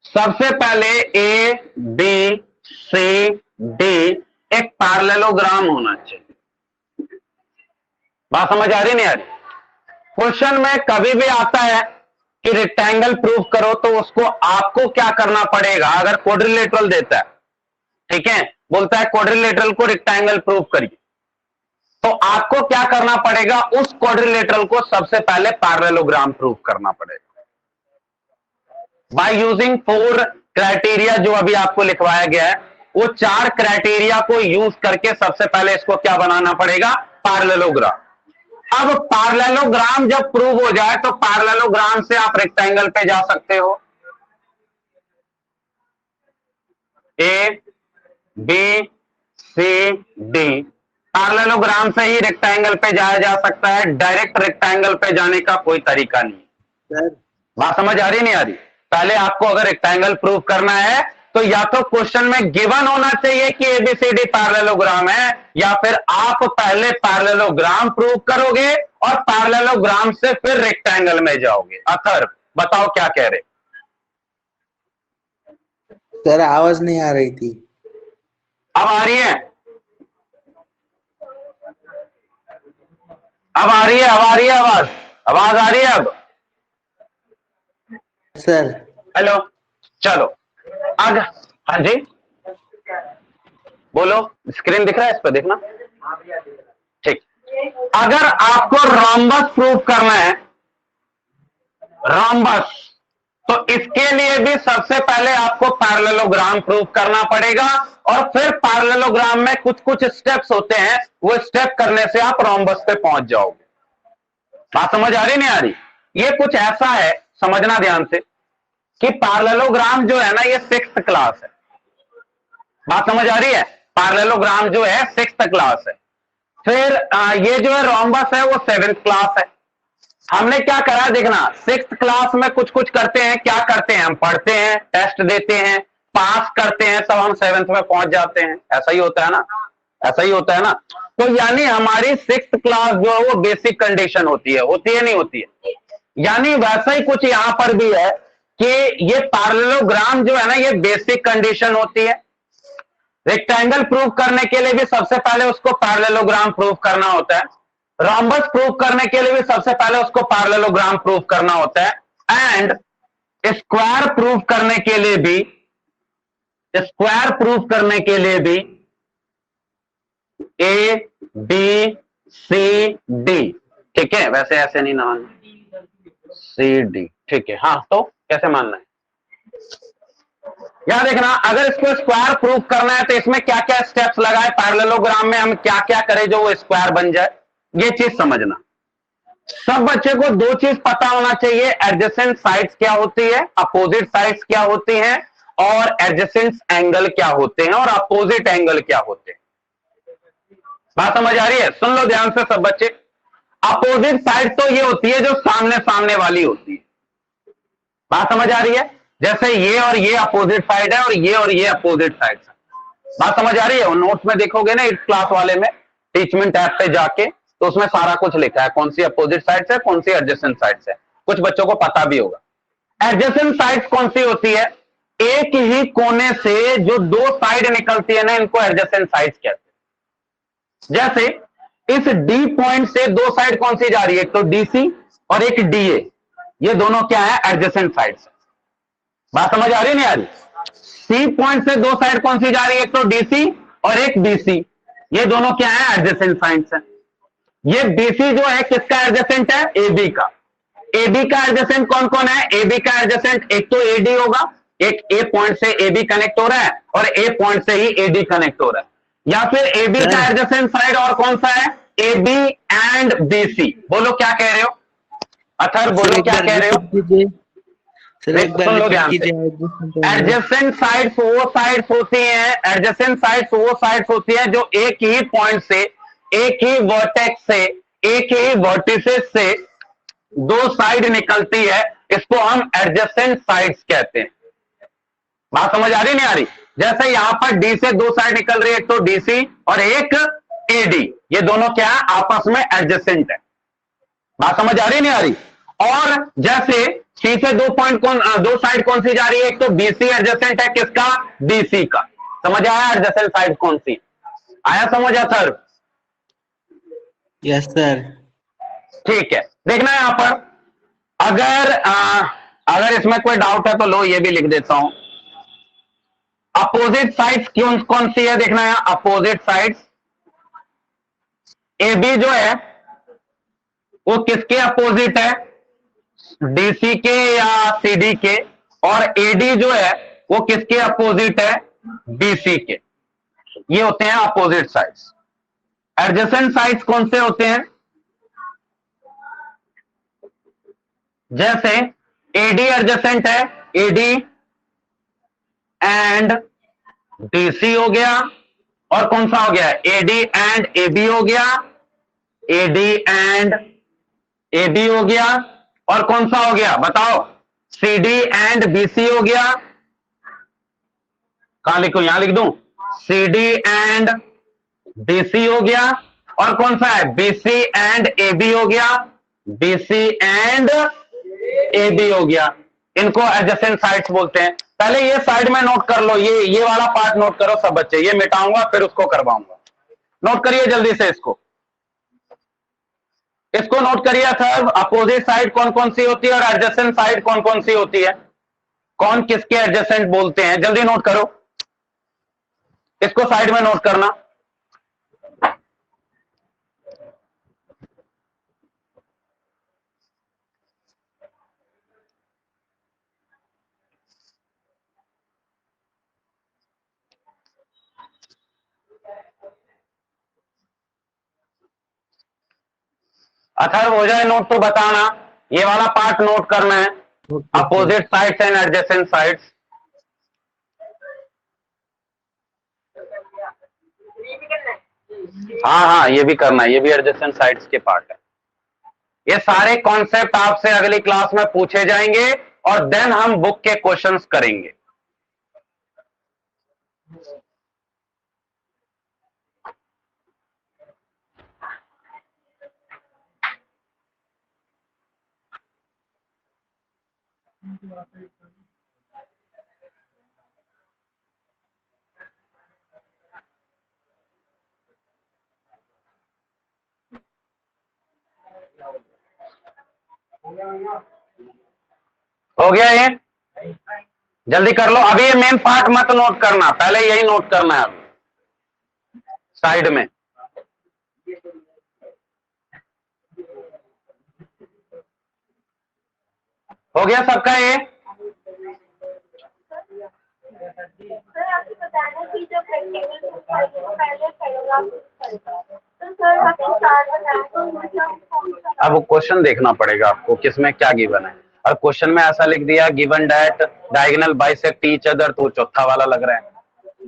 सबसे पहले ए बी सी डी एक पैरेललोग्राम होना चाहिए। बात समझ आ रही नहीं आ रही? क्वेश्चन में कभी भी आता है कि रेक्टेंगल प्रूव करो, तो उसको आपको क्या करना पड़ेगा? अगर क्वाड्रिलेटरल देता है, ठीक है, बोलता है क्वाड्रिलेटरल को रेक्टेंगल प्रूव करिए, तो आपको क्या करना पड़ेगा? उस क्वाड्रिलेटरल को सबसे पहले पैरेललोग्राम प्रूव करना पड़ेगा बाय यूजिंग 4 क्राइटेरिया, जो अभी आपको लिखवाया गया है। वो 4 क्राइटेरिया को यूज करके सबसे पहले इसको क्या बनाना पड़ेगा? पैरेललोग्राम। अब पैरेललोग्राम जब प्रूव हो जाए, तो पैरेललोग्राम से आप रेक्टेंगल पे जा सकते हो। A B C D, parallelogram से ही रेक्टेंगल पे जाया जा सकता है। डायरेक्ट रेक्टेंगल पे जाने का कोई तरीका नहीं। बात समझ आ रही नहीं आ रही? पहले आपको अगर रेक्टेंगल प्रूव करना है, तो या तो क्वेश्चन में गिवन होना चाहिए कि एबीसीडी पैरेललोग्राम है, या फिर आप पहले पैरेललोग्राम प्रूव करोगे और पैरेललोग्राम से फिर रेक्टेंगल में जाओगे। अथर बताओ क्या कह रहे? सर आवाज नहीं आ रही थी। अब आ रही है? अब आ रही है? अब आ रही है आवाज? आवाज आ रही है अब? सर हेलो, चलो आगे। हाँ जी, बोलो। स्क्रीन दिख रहा है? इस पर देखना। ठीक, अगर आपको रोम्बस प्रूव करना है, रोम्बस, तो इसके लिए भी सबसे पहले आपको पैरेललोग्राम प्रूव करना पड़ेगा, और फिर पैरेललोग्राम में कुछ कुछ स्टेप्स होते हैं, वो स्टेप करने से आप रोम्बस पे पहुंच जाओगे। बात समझ आ रही नहीं आ रही? ये कुछ ऐसा है, समझना ध्यान से, कि पैरेललोग्राम जो है ना, ये 6th क्लास है। बात समझ आ रही है? पैरेललोग्राम जो है 6th क्लास है। फिर ये जो है रोम्बस है, वो 7th क्लास है। हमने क्या करा देखना, 6th क्लास में कुछ कुछ करते हैं, क्या करते हैं, हम पढ़ते हैं, टेस्ट देते हैं, पास करते हैं, तब हम 7th में पहुंच जाते हैं। ऐसा ही होता है ना, ऐसा ही होता है ना। तो यानी हमारी 6th क्लास जो है वो बेसिक कंडीशन होती है नहीं होती है? यानी वैसा ही कुछ यहां पर भी है कि ये पैरेललोग्राम जो है ना, ये बेसिक कंडीशन होती है। रेक्टेंगल प्रूव करने के लिए भी सबसे पहले उसको पैरेललोग्राम प्रूव करना होता है। रोम्बस प्रूव करने के लिए भी सबसे पहले उसको पैरेललोग्राम प्रूव करना होता है। एंड स्क्वायर प्रूव करने के लिए भी, स्क्वायर प्रूव करने के लिए भी ए बी सी डी, ठीक है? वैसे ऐसे नहीं ना, सी डी, ठीक है। हाँ, तो कैसे मानना है? यहां देखना, अगर इसको स्क्वायर प्रूव करना है तो इसमें क्या क्या स्टेप्स लगाए, पैरेललोग्राम में हम क्या क्या करें जो वो स्क्वायर बन जाए, ये चीज समझना। सब बच्चे को दो चीज पता होना चाहिए, एडजेसेंट साइड्स क्या होती है, अपोजिट साइड्स क्या होती हैं, और एडजेसेंट एंगल क्या होते हैं, और अपोजिट एंगल क्या होते हैं। बात समझ आ रही है? सुन लो ध्यान से सब बच्चे। अपोजिट साइड तो ये होती है जो सामने सामने वाली होती है। बात समझ आ रही है? जैसे ये और ये अपोजिट साइड है, और ये अपोजिट साइड है। बात समझ आ रही है? वो नोट्स में देखोगे ना 8th क्लास वाले में, टीचमेंट ऐप पे जाके, तो उसमें सारा कुछ लिखा है, कौन सी अपोजिट साइड है, कौन सी एडजेसेंट साइड है। कुछ बच्चों को पता भी होगा। एडजेसेंट साइड कौन सी होती है? एक ही कोने से जो दो साइड निकलती है ना, इनको एडजेसेंट साइड कहते हैं। जैसे इस डी पॉइंट से दो साइड कौन सी जा रही है, एक तो डीसी और एक डीए, ये दोनों क्या है, एडजेसेंट साइड्स। बात समझ आ रही नहीं आ रही? सी पॉइंट से दो साइड कौन सी जा रही है, एक तो डीसी और एक बीसी, ये दोनों क्या है, एडजेसेंट साइड्स है। ये बीसी जो है किसका एडजेसेंट है, एबी का। एबी का एडजेसेंट कौन कौन है, एबी का एडजेसेंट एक तो एडी होगा, एक ए पॉइंट से एबी कनेक्ट हो रहा है और ए पॉइंट से ही एडी कनेक्ट हो रहा है। या फिर एबी का एडजेसेंट साइड और कौन सा है, एबी एंड बीसी। बोलो क्या कह रहे हो अथर, बोलो क्या कह रहे हो? सुन लो ध्यान से, एडजेसेंट साइड्स वो साइड्स होती हैं, एडजेसेंट साइड्स वो साइड्स होती हैं जो एक ही पॉइंट से, एक ही वर्टेक्स से, एक ही वर्टिसेस से दो साइड निकलती है, इसको हम एडजेसेंट साइड्स कहते हैं। बात समझ आ रही नहीं आ रही? जैसे यहां पर डी से दो साइड निकल रही है, एक तो डीसी और एक एडी, ये दोनों क्या है, आपस में एडजेसेंट है। बात समझ आ रही नहीं आ रही? और जैसे सी से दो साइड कौन सी जा रही है, एक तो बीसी एडजेसेंट है किसका, डीसी का। समझ आया एडजेसेंट साइड कौन सी? आया समझ आ सर? Yes sir. ठीक है, देखना यहां पर, अगर इसमें कोई डाउट है तो लो ये भी लिख देता हूं। अपोजिट साइड्स कौन सी है, देखना है अपोजिट साइड्स। ए बी जो है वो किसके अपोजिट है, डीसी के या सीडी के, और एडी जो है वो किसके अपोजिट है, बीसी के। ये होते हैं अपोजिट साइड्स। एडजेसेंट साइड्स कौन से होते हैं, जैसे एडी एडजेसेंट है, एडी एंड डीसी हो गया, और कौन सा हो गया, एडी एंड एबी हो गया, एडी एंड एबी हो गया, और कौन सा हो गया बताओ, सीडी एंड बीसी हो गया। कहां लिखूं, यहां लिख दूं, सीडी एंड बीसी हो गया, और कौन सा है, बीसी एंड एबी हो गया, बीसी एंड एबी हो गया। इनको एडजेसेंट साइड्स बोलते हैं। पहले ये साइड में नोट कर लो, ये वाला पार्ट नोट करो सब बच्चे, ये मिटाऊंगा फिर उसको करवाऊंगा। नोट करिए जल्दी से इसको नोट करिए सर। अपोजिट साइड कौन कौन सी होती है और एडजेसेंट साइड कौन कौन सी होती है, कौन किसके एडजेसेंट बोलते हैं, जल्दी नोट करो, इसको साइड में नोट करना। अथर्व हो जाए नोट तो बताना, ये वाला पार्ट नोट करना है, opposite sides and adjacent sides. हाँ हाँ, ये भी करना है, ये भी एडजेसेंट साइड्स के पार्ट है। ये सारे कॉन्सेप्ट आपसे अगली क्लास में पूछे जाएंगे और देन हम बुक के क्वेश्चंस करेंगे। हो गया ये, जल्दी कर लो। अभी ये मेन पार्ट मत नोट करना, पहले यही नोट करना है अभी साइड में। हो गया सबका ये? अब क्वेश्चन देखना पड़ेगा आपको किसमें क्या गिवन है, और क्वेश्चन में ऐसा लिख दिया given that diagonal bisect each other, तो चौथा वाला लग रहा है।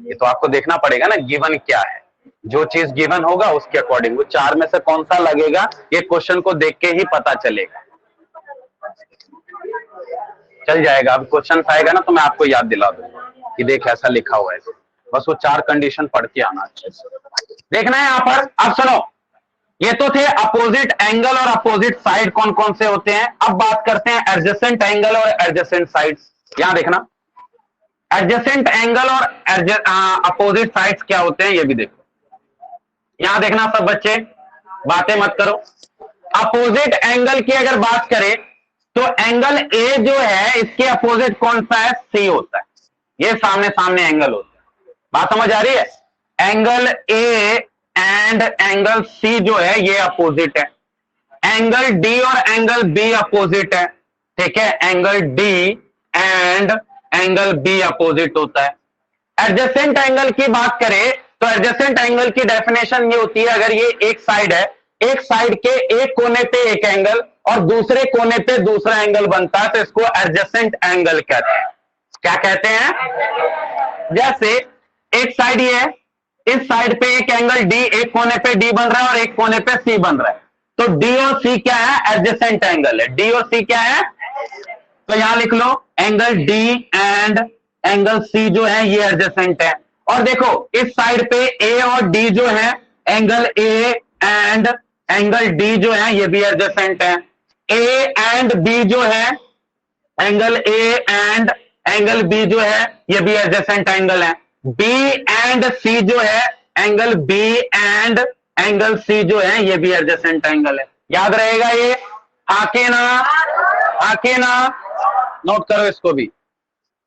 ये तो आपको देखना पड़ेगा ना गिवन क्या है, जो चीज गिवन होगा उसके अकॉर्डिंग वो चार में से कौन सा लगेगा, ये क्वेश्चन को देख के ही पता चलेगा। चल जाएगा, अब क्वेश्चन आएगा ना तो मैं आपको याद दिला दूंगा कि देख ऐसा लिखा हुआ है, बस वो चार कंडीशन पढ़ के आना अच्छे से देखना है यहाँ पर। अब सुनो, ये तो थे अपोजिट एंगल और अपोजिट साइड कौन कौन से होते हैं। अब बात करते हैं एडजेसेंट एंगल और एडजेसेंट साइड्स। यहां देखना, एडजेसेंट एंगल और अपोजिट साइड्स क्या होते हैं ये भी देखो। यहां देखना सब बच्चे, बातें मत करो। अपोजिट एंगल की अगर बात करें तो एंगल ए जो है इसके अपोजिट कौन सा है, सी होता है। ये सामने सामने एंगल होता है, बात समझ आ रही है। Angle A and angle C जो है ये अपोजिट है। एंगल डी और एंगल बी अपोजिट है, ठीक है। Angle D and angle B opposite होता है। एडजेसेंट एंगल की बात करें तो एडजेसेंट एंगल की डेफिनेशन ये होती है, अगर ये एक साइड है, एक साइड के एक कोने पे एक एंगल और दूसरे कोने पे दूसरा एंगल बनता है तो इसको एडजेसेंट एंगल कहते हैं। क्या कहते हैं? जैसे एक साइड ये है, इस साइड पे एक एंगल डी, एक कोने पे डी बन रहा है और एक कोने पे सी बन रहा है, तो डी और सी क्या है, एडजेसेंट एंगल है। डी और सी क्या है, तो यहां लिख लो angle D and angle C जो है ये एडजेसेंट है। और देखो इस साइड पे ए और डी जो है, angle A and angle D जो है ये भी एडजेसेंट है। ए एंड बी जो है, angle A and angle B जो है ये भी एडजेसेंट एंगल है। बी एंड सी जो है, angle B and angle C जो है ये भी एडजेसेंट एंगल है। याद रहेगा ये? आके ना, आके ना, नोट करो इसको भी।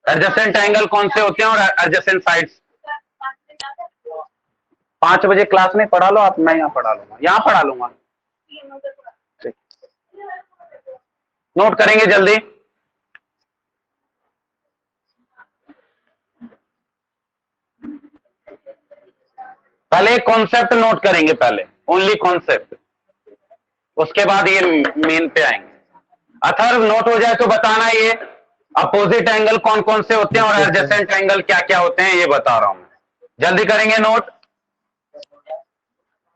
एडजेसेंट एंगल कौन से होते हैं और एडजेसेंट साइड्स। 5 बजे क्लास में पढ़ा लो आप, मैं यहाँ पढ़ा लूंगा, यहाँ पढ़ा लूंगा। नोट करेंगे जल्दी। पहले कॉन्सेप्ट नोट करेंगे, पहले ओनली कॉन्सेप्ट, उसके बाद ये मेन पे आएंगे। अथर्व नोट हो जाए तो बताना, ये अपोजिट एंगल कौन कौन से होते हैं और एडजेसेंट एंगल क्या क्या होते हैं ये बता रहा हूं मैं। जल्दी करेंगे नोट।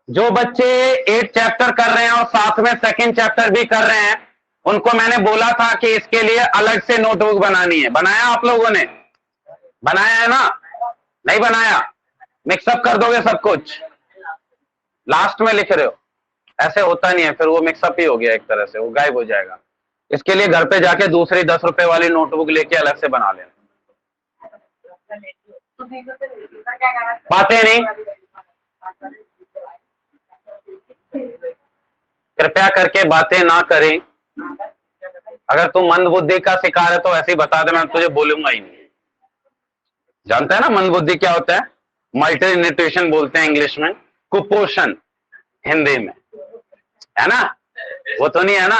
जो बच्चे 8 चैप्टर कर रहे हैं और साथ में सेकंड चैप्टर भी कर रहे हैं, उनको मैंने बोला था कि इसके लिए अलग से नोटबुक बनानी है। बनाया आप लोगों ने? बनाया है ना? नहीं बनाया? मिक्सअप कर दोगे सब कुछ, लास्ट में लिख रहे हो, ऐसे होता नहीं है, फिर वो मिक्सअप ही हो गया एक तरह से, वो गायब हो जाएगा। इसके लिए घर पे जाके दूसरी 10 रुपए वाली नोटबुक लेके अलग से बना लेना। बातें नहीं, कृपया करके बातें ना करें। अगर तुम मंद बुद्धि का शिकार है तो ऐसे ही बता दे, मैं तुझे बोलूंगा ही नहीं। जानता है ना मंद बुद्धि क्या होता है? मल्टी न्यूट्रिशन बोलते हैं इंग्लिश में, कुपोषण हिंदी में, है ना? वो तो नहीं है ना?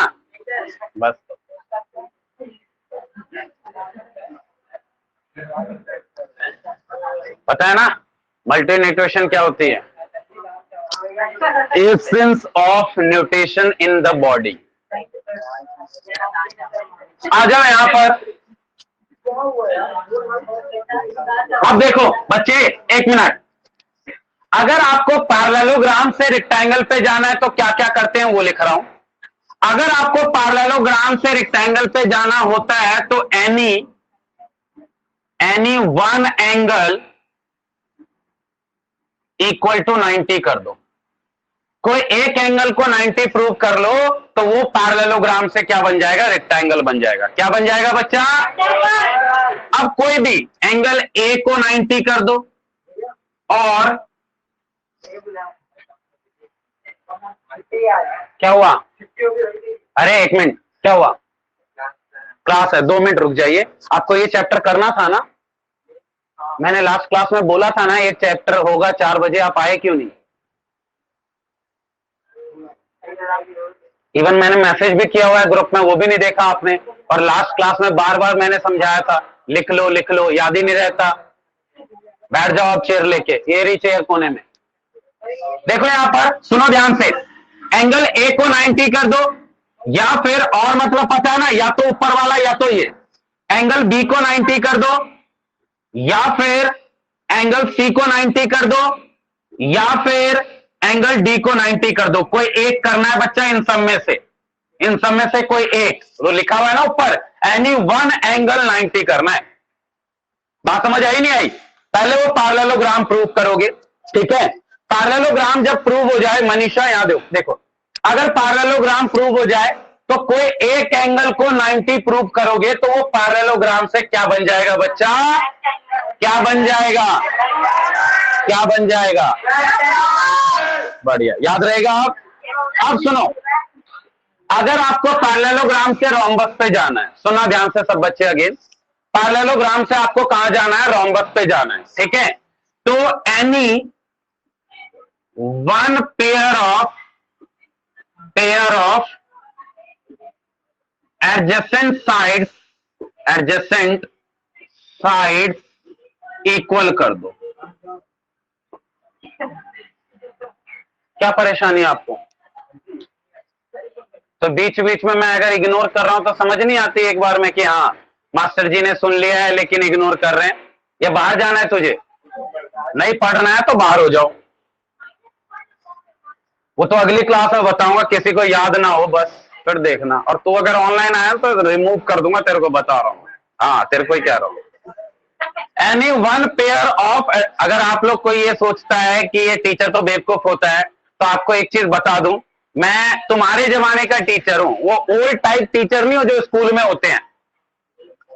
बस पता है ना मल्टी न्यूट्रिशन क्या होती है? Absence of nutrition in the body. आ जाओ यहां पर। अब देखो बच्चे, एक मिनट। अगर आपको पैरेललोग्राम से रेक्टेंगल पे जाना है तो क्या क्या करते हैं वो लिख रहा हूं। अगर आपको पैरेललोग्राम से रेक्टेंगल पे जाना होता है तो any one angle equal to 90 कर दो। कोई एक एंगल को 90 प्रूव कर लो तो वो पैरेललोग्राम से क्या बन जाएगा, रेक्टेंगल बन जाएगा। क्या बन जाएगा बच्चा? अब कोई भी एंगल ए को 90 कर दो और क्या हुआ? अरे एक मिनट, क्या हुआ? क्लास है, 2 मिनट रुक जाइए। आपको ये चैप्टर करना था ना, मैंने लास्ट क्लास में बोला था ना ये चैप्टर होगा 4 बजे, आप आए क्यों नहीं? इवन मैंने मैसेज भी किया हुआ है ग्रुप में, वो भी नहीं देखा आपने। और लास्ट क्लास में बार बार मैंने समझाया था, लिख लो लिख लो, याद ही नहीं रहता। बैठ जाओ आप चेयर लेके, ये रही चेयर कोने में। देखो यहां पर सुनो ध्यान से, एंगल ए को 90 कर दो, या फिर और मतलब पता है ना, या तो ऊपर वाला या तो ये। एंगल बी को 90 कर दो, या फिर एंगल सी को 90 कर दो, या फिर एंगल डी को 90 कर दो। कोई एक करना है बच्चा इन सब में से, इन सब में से कोई एक। तो लिखा हुआ है ना ऊपर, एनी वन एंगल 90 करना है। बात समझ आई नहीं आई? पहले वो पैरेललोग्राम प्रूव करोगे, ठीक है। पैरेललोग्राम जब प्रूव हो जाए, मनीषा याद देखो, अगर पैरेललोग्राम प्रूव हो जाए तो कोई एक एंगल को 90 प्रूव करोगे तो वो पैरेललोग्राम से क्या बन जाएगा बच्चा? क्या बन जाएगा? क्या बन जाएगा? बढ़िया, याद रहेगा आप। अब सुनो, अगर आपको पैरेललोग्राम से रोम्बस पे जाना है, सुना ध्यान से सब बच्चे अगेन, पैरेललोग्राम से आपको कहां जाना है? रोम्बस पे जाना है, ठीक है। तो any one pair of adjacent sides equal कर दो। क्या परेशानी है आपको? तो बीच बीच में मैं अगर इग्नोर कर रहा हूं तो समझ नहीं आती एक बार में कि हाँ मास्टर जी ने सुन लिया है लेकिन इग्नोर कर रहे हैं। या बाहर जाना है तुझे, नहीं पढ़ना है तो बाहर हो जाओ। वो तो अगली क्लास में बताऊंगा, किसी को याद ना हो बस फिर देखना। और तू अगर ऑनलाइन आया तो रिमूव कर दूंगा, तेरे को बता रहा हूं। हाँ तेरे को ही कह रहा हूं। एनी वन पेयर ऑफ, अगर आप लोग कोई ये सोचता है कि ये टीचर तो बेवकूफ होता है, तो आपको एक चीज बता दूं, मैं तुम्हारे जमाने का टीचर हूं। वो ओल्ड टाइप टीचर नहीं हो जो स्कूल में होते हैं,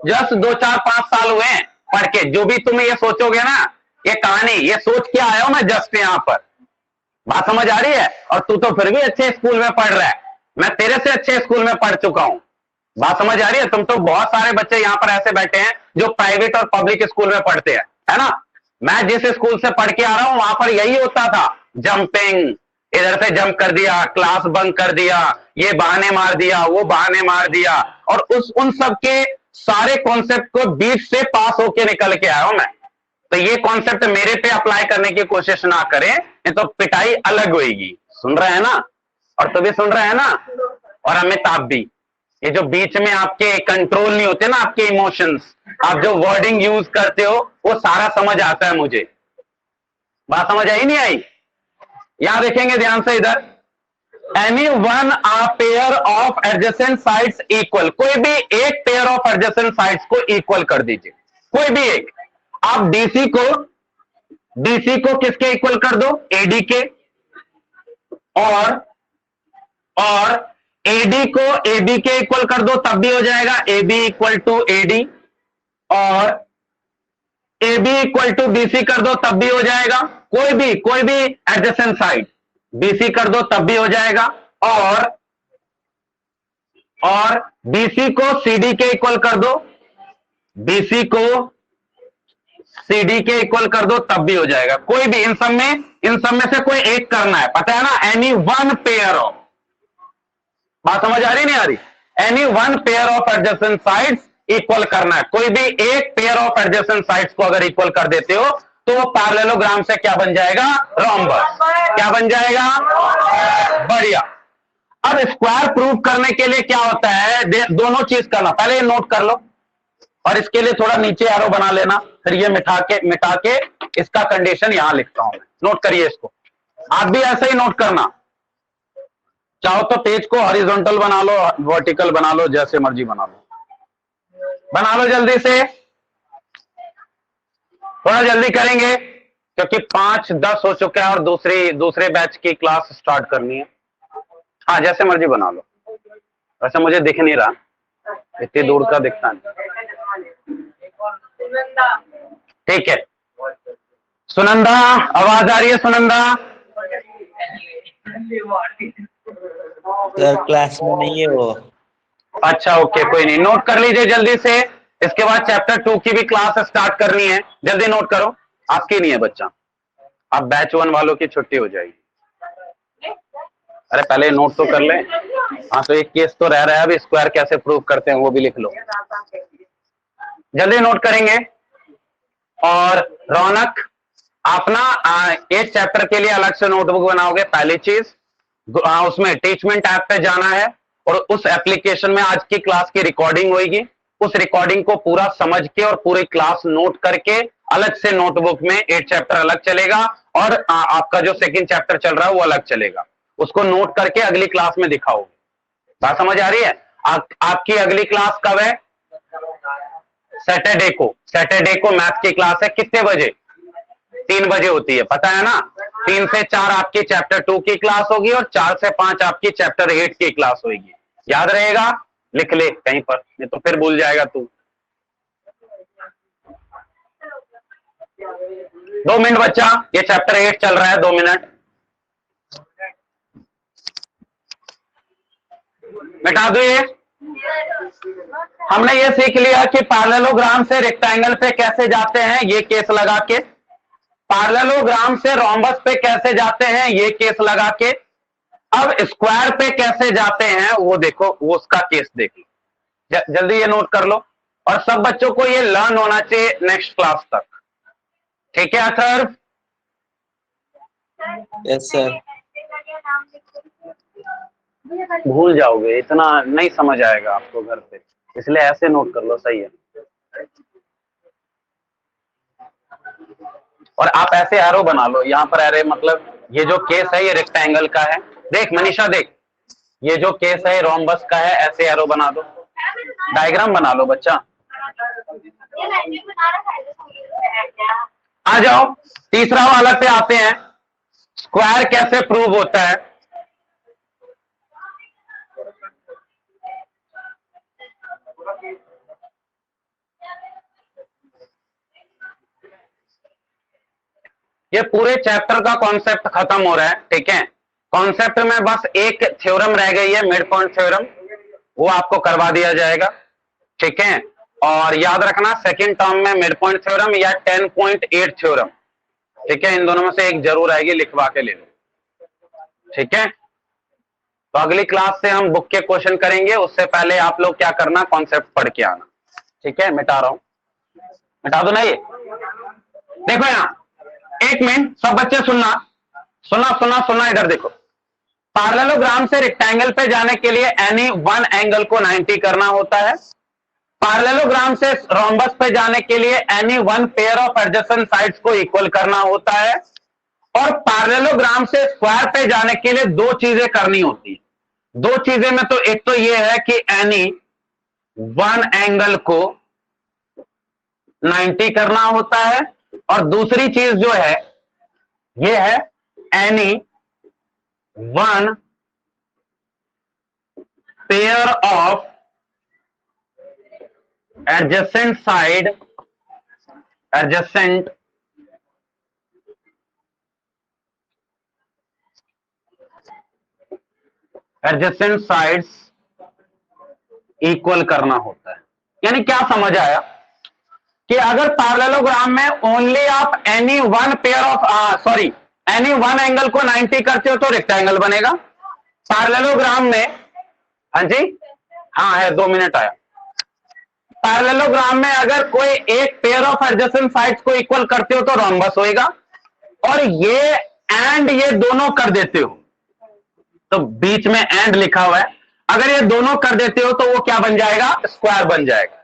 जस्ट 2 4 5 साल हुए हैं पढ़ के। जो भी तुम ये सोचोगे ना, ये कहानी ये सोच के आया हूं मैं जस्ट यहाँ पर। बात समझ आ रही है? और तू तो फिर भी अच्छे स्कूल में पढ़ रहा है, मैं तेरे से अच्छे स्कूल में पढ़ चुका हूं। बात समझ आ रही है? तुम तो बहुत सारे बच्चे यहाँ पर ऐसे बैठे हैं जो प्राइवेट और पब्लिक स्कूल में पढ़ते हैं, है ना। मैं जिस स्कूल से पढ़ के आ रहा हूं वहां पर यही होता था, जंपिंग, इधर से जंप कर दिया, क्लास बंक कर दिया, ये बहाने मार दिया, वो बहाने मार दिया, और उन सब के सारे कॉन्सेप्ट को बीच से पास होके निकल के आया हूं मैं। तो ये कॉन्सेप्ट मेरे पे अप्लाई करने की कोशिश ना करें, नहीं तो पिटाई अलग होगी। सुन रहे हैं ना? और तो भी सुन रहे हैं ना? और अमिताभ भी। ये जो बीच में आपके कंट्रोल नहीं होते ना, आपके इमोशंस, आप जो वर्डिंग यूज करते हो वो सारा समझ आता है मुझे। बात समझ आई नहीं आई? यहां देखेंगे ध्यान से इधर, any one pair of adjacent sides equal, कोई भी एक पेयर ऑफ एडजेसेंट साइड्स को इक्वल कर दीजिए, कोई भी एक। आप डीसी को किसके इक्वल कर दो? एडी के। और एडी को एबी के इक्वल कर दो, तब भी हो जाएगा एबी इक्वल टू एडी। और एबी इक्वल टू बीसी कर दो, तब भी हो जाएगा। कोई भी एडजेसेंट साइड बीसी कर दो, तब भी हो जाएगा। और बीसी को सीडी के इक्वल कर दो, बीसी को सीडी के इक्वल कर दो, तब भी हो जाएगा। कोई भी इन सब में से कोई एक करना है, पता है ना। एनी वन पेयर ऑफ, बात समझ आ रही नहीं आ रही? Any one pair of adjacent sides equal करना है। कोई भी एक पेयर ऑफ एडजेसेंट साइड्स को अगर इक्वल कर देते हो तो वो पैरेललोग्राम से क्या बन जाएगा? रोम्बस। क्या बन जाएगा? बढ़िया। अब स्क्वायर प्रूव करने के लिए क्या होता है? दोनों चीज करना, पहले ये नोट कर लो और इसके लिए थोड़ा नीचे एरो बना लेना, फिर ये मिटा के इसका कंडीशन यहां लिखता हूं मैं। नोट करिए इसको, आप भी ऐसे ही नोट करना। चाहो तो पेज को हॉरिजॉन्टल बना लो, वर्टिकल बना लो, जैसे मर्जी बना लो जल्दी से, थोड़ा जल्दी करेंगे क्योंकि 5:10 हो चुका है और दूसरे बैच की क्लास स्टार्ट करनी है। हाँ, जैसे मर्जी बना लो, वैसे मुझे दिख नहीं रहा, इतनी दूर का दिखता नहीं। ठीक है, सुनंदा आवाज आ रही है? सुनंदा सर क्लास में नहीं है वो। अच्छा ओके, कोई नहीं, नोट कर लीजिए जल्दी से। इसके बाद चैप्टर 2 की भी क्लास स्टार्ट करनी है, जल्दी नोट करो। आपकी नहीं है बच्चा, अब बैच 1 वालों की छुट्टी हो जाएगी। अरे पहले नोट तो कर ले। हाँ, तो एक केस तो रह रहा है, अभी स्क्वायर कैसे प्रूव करते हैं वो भी लिख लो, जल्दी नोट करेंगे। और रौनक, आप ना 8 चैप्टर के लिए अलग से नोटबुक बनाओगे। पहली चीज, उसमें टीचमेंट ऐप पे जाना है और उस एप्लीकेशन में आज की क्लास की रिकॉर्डिंग होगी। उस रिकॉर्डिंग को पूरा समझ के और पूरी क्लास नोट करके अलग से नोटबुक में 8 चैप्टर अलग चलेगा और आपका जो सेकंड चैप्टर चल रहा है वो अलग चलेगा। उसको नोट करके अगली क्लास में दिखाओगे। बात समझ आ रही है? आपकी अगली क्लास कब है? सैटरडे को मैथ की क्लास है। कितने बजे? 3 बजे होती है, पता है ना? 3 से 4 आपकी चैप्टर 2 की क्लास होगी और 4 से 5 आपकी चैप्टर 8 की क्लास होगी। याद रहेगा? लिख ले कहीं पर, नहीं तो फिर भूल जाएगा तू। 2 मिनट बच्चा, ये चैप्टर 8 चल रहा है, 2 मिनट। मिटा दो ये। हमने ये सीख लिया कि पैरेललोग्राम से रेक्टेंगल पे कैसे जाते हैं, ये केस लगा के। पैरेललोग्राम से रोम्बस पे कैसे जाते हैं, ये केस लगा के। अब स्क्वायर पे कैसे जाते हैं वो देखो, वो उसका केस देख लो। जल्दी ये नोट कर लो और सब बच्चों को ये लर्न होना चाहिए नेक्स्ट क्लास तक। ठीक है अथर्व? Yes sir. भूल जाओगे, इतना नहीं समझ आएगा आपको घर पे, इसलिए ऐसे नोट कर लो, सही है। और आप ऐसे एरो बना लो, यहाँ पर एरो मतलब ये जो केस है ये रेक्टेंगल का है। देख मनीषा, देख ये जो केस है रोम्बस का है, ऐसे एरो बना दो, डायग्राम बना लो बच्चा। आ जाओ, तीसरा वाला पे आते हैं, स्क्वायर कैसे प्रूव होता है। ये पूरे चैप्टर का कॉन्सेप्ट खत्म हो रहा है, ठीक है? कॉन्सेप्ट में बस एक थ्योरम रह गई है, मिड पॉइंट थ्योरम, वो आपको करवा दिया जाएगा, ठीक है? और याद रखना सेकंड टर्म में मिड पॉइंट थ्योरम या 10.8 थ्योरम, ठीक है? इन दोनों में से एक जरूर आएगी, लिखवा के ले लो, ठीक है? तो अगली क्लास से हम बुक के क्वेश्चन करेंगे, उससे पहले आप लोग क्या करना, कॉन्सेप्ट पढ़ के आना, ठीक है? मिटा रहा हूं, मिटा दो ना ये। देखो यहां, एक मिनट सब बच्चे सुनना, सुनना इधर देखो। पैरेललोग्राम से रेक्टेंगल पे जाने के लिए एनी वन एंगल को 90 करना होता है। पैरेललोग्राम से रोम्बस पे जाने के लिए any one pair of adjacent sides को इक्वल करना होता है। और पैरेललोग्राम से स्क्वायर पे जाने के लिए 2 चीजें करनी होती है। 2 चीजें में तो एक तो ये है कि एनी वन एंगल को 90 करना होता है और दूसरी चीज जो है ये है any one pair of adjacent sides equal करना होता है। यानी क्या समझ आया कि अगर पैरेललोग्राम में ओनली आप एनी वन एंगल को 90 करते हो तो रेक्टेंगल बनेगा। पैरेललोग्राम में, हाँ जी, हाँ है, 2 मिनट आया। पैरेललोग्राम में अगर कोई एक पेयर ऑफ एडजेसेंट साइड्स को इक्वल करते हो तो रोम्बस होएगा, और ये एंड ये दोनों कर देते हो तो बीच में एंड लिखा हुआ है, अगर ये दोनों कर देते हो तो वो क्या बन जाएगा? स्क्वायर बन जाएगा।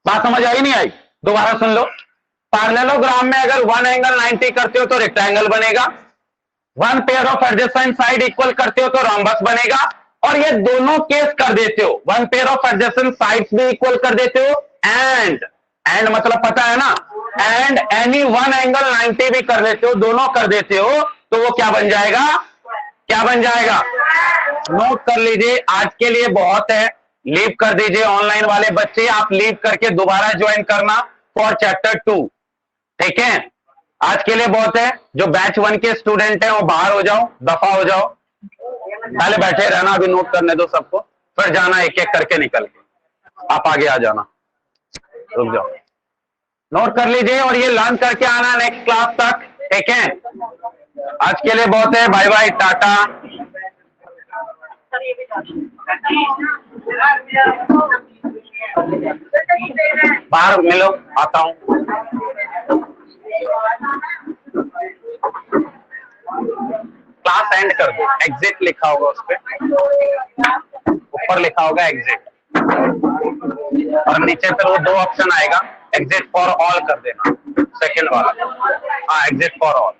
बात समझ आई नहीं आई? दोबारा सुन लो। पैरेललोग्राम में अगर वन एंगल 90 करते हो तो रेक्टेंगल बनेगा, one pair of adjacent side equal करते हो तो रोम्बस बनेगा, और ये दोनों केस कर देते हो, one pair of adjacent sides भी इक्वल कर देते हो, एंड मतलब पता है ना, एंड एनी वन एंगल 90 भी कर देते हो, दोनों कर देते हो, तो वो क्या बन जाएगा? क्या बन जाएगा? नोट कर लीजिए, आज के लिए बहुत है, लीव कर दीजिए। ऑनलाइन वाले बच्चे आप लीव करके दोबारा ज्वाइन करना फॉर चैप्टर 2, ठीक है? आज के लिए बहुत है। जो बैच 1 के स्टूडेंट हैं वो बाहर हो जाओ, दफा हो जाओ, पहले बैठे रहना, अभी नोट करने दो सबको, फिर जाना एक एक करके निकल के, आप आगे आ जाना, रुक जाओ, नोट कर लीजिए और ये लर्न करके आना नेक्स्ट क्लास तक, ठीक है? आज के लिए बहुत है, बाय बाय, टाटा। बाहर मिलो, आता हूं। क्लास एंड कर दो, एग्जिट लिखा होगा उस पर, ऊपर लिखा होगा एग्जिट, और नीचे फिर वो दो ऑप्शन आएगा, एग्जिट फॉर ऑल कर देना, सेकंड वाला, हाँ एग्जिट फॉर ऑल।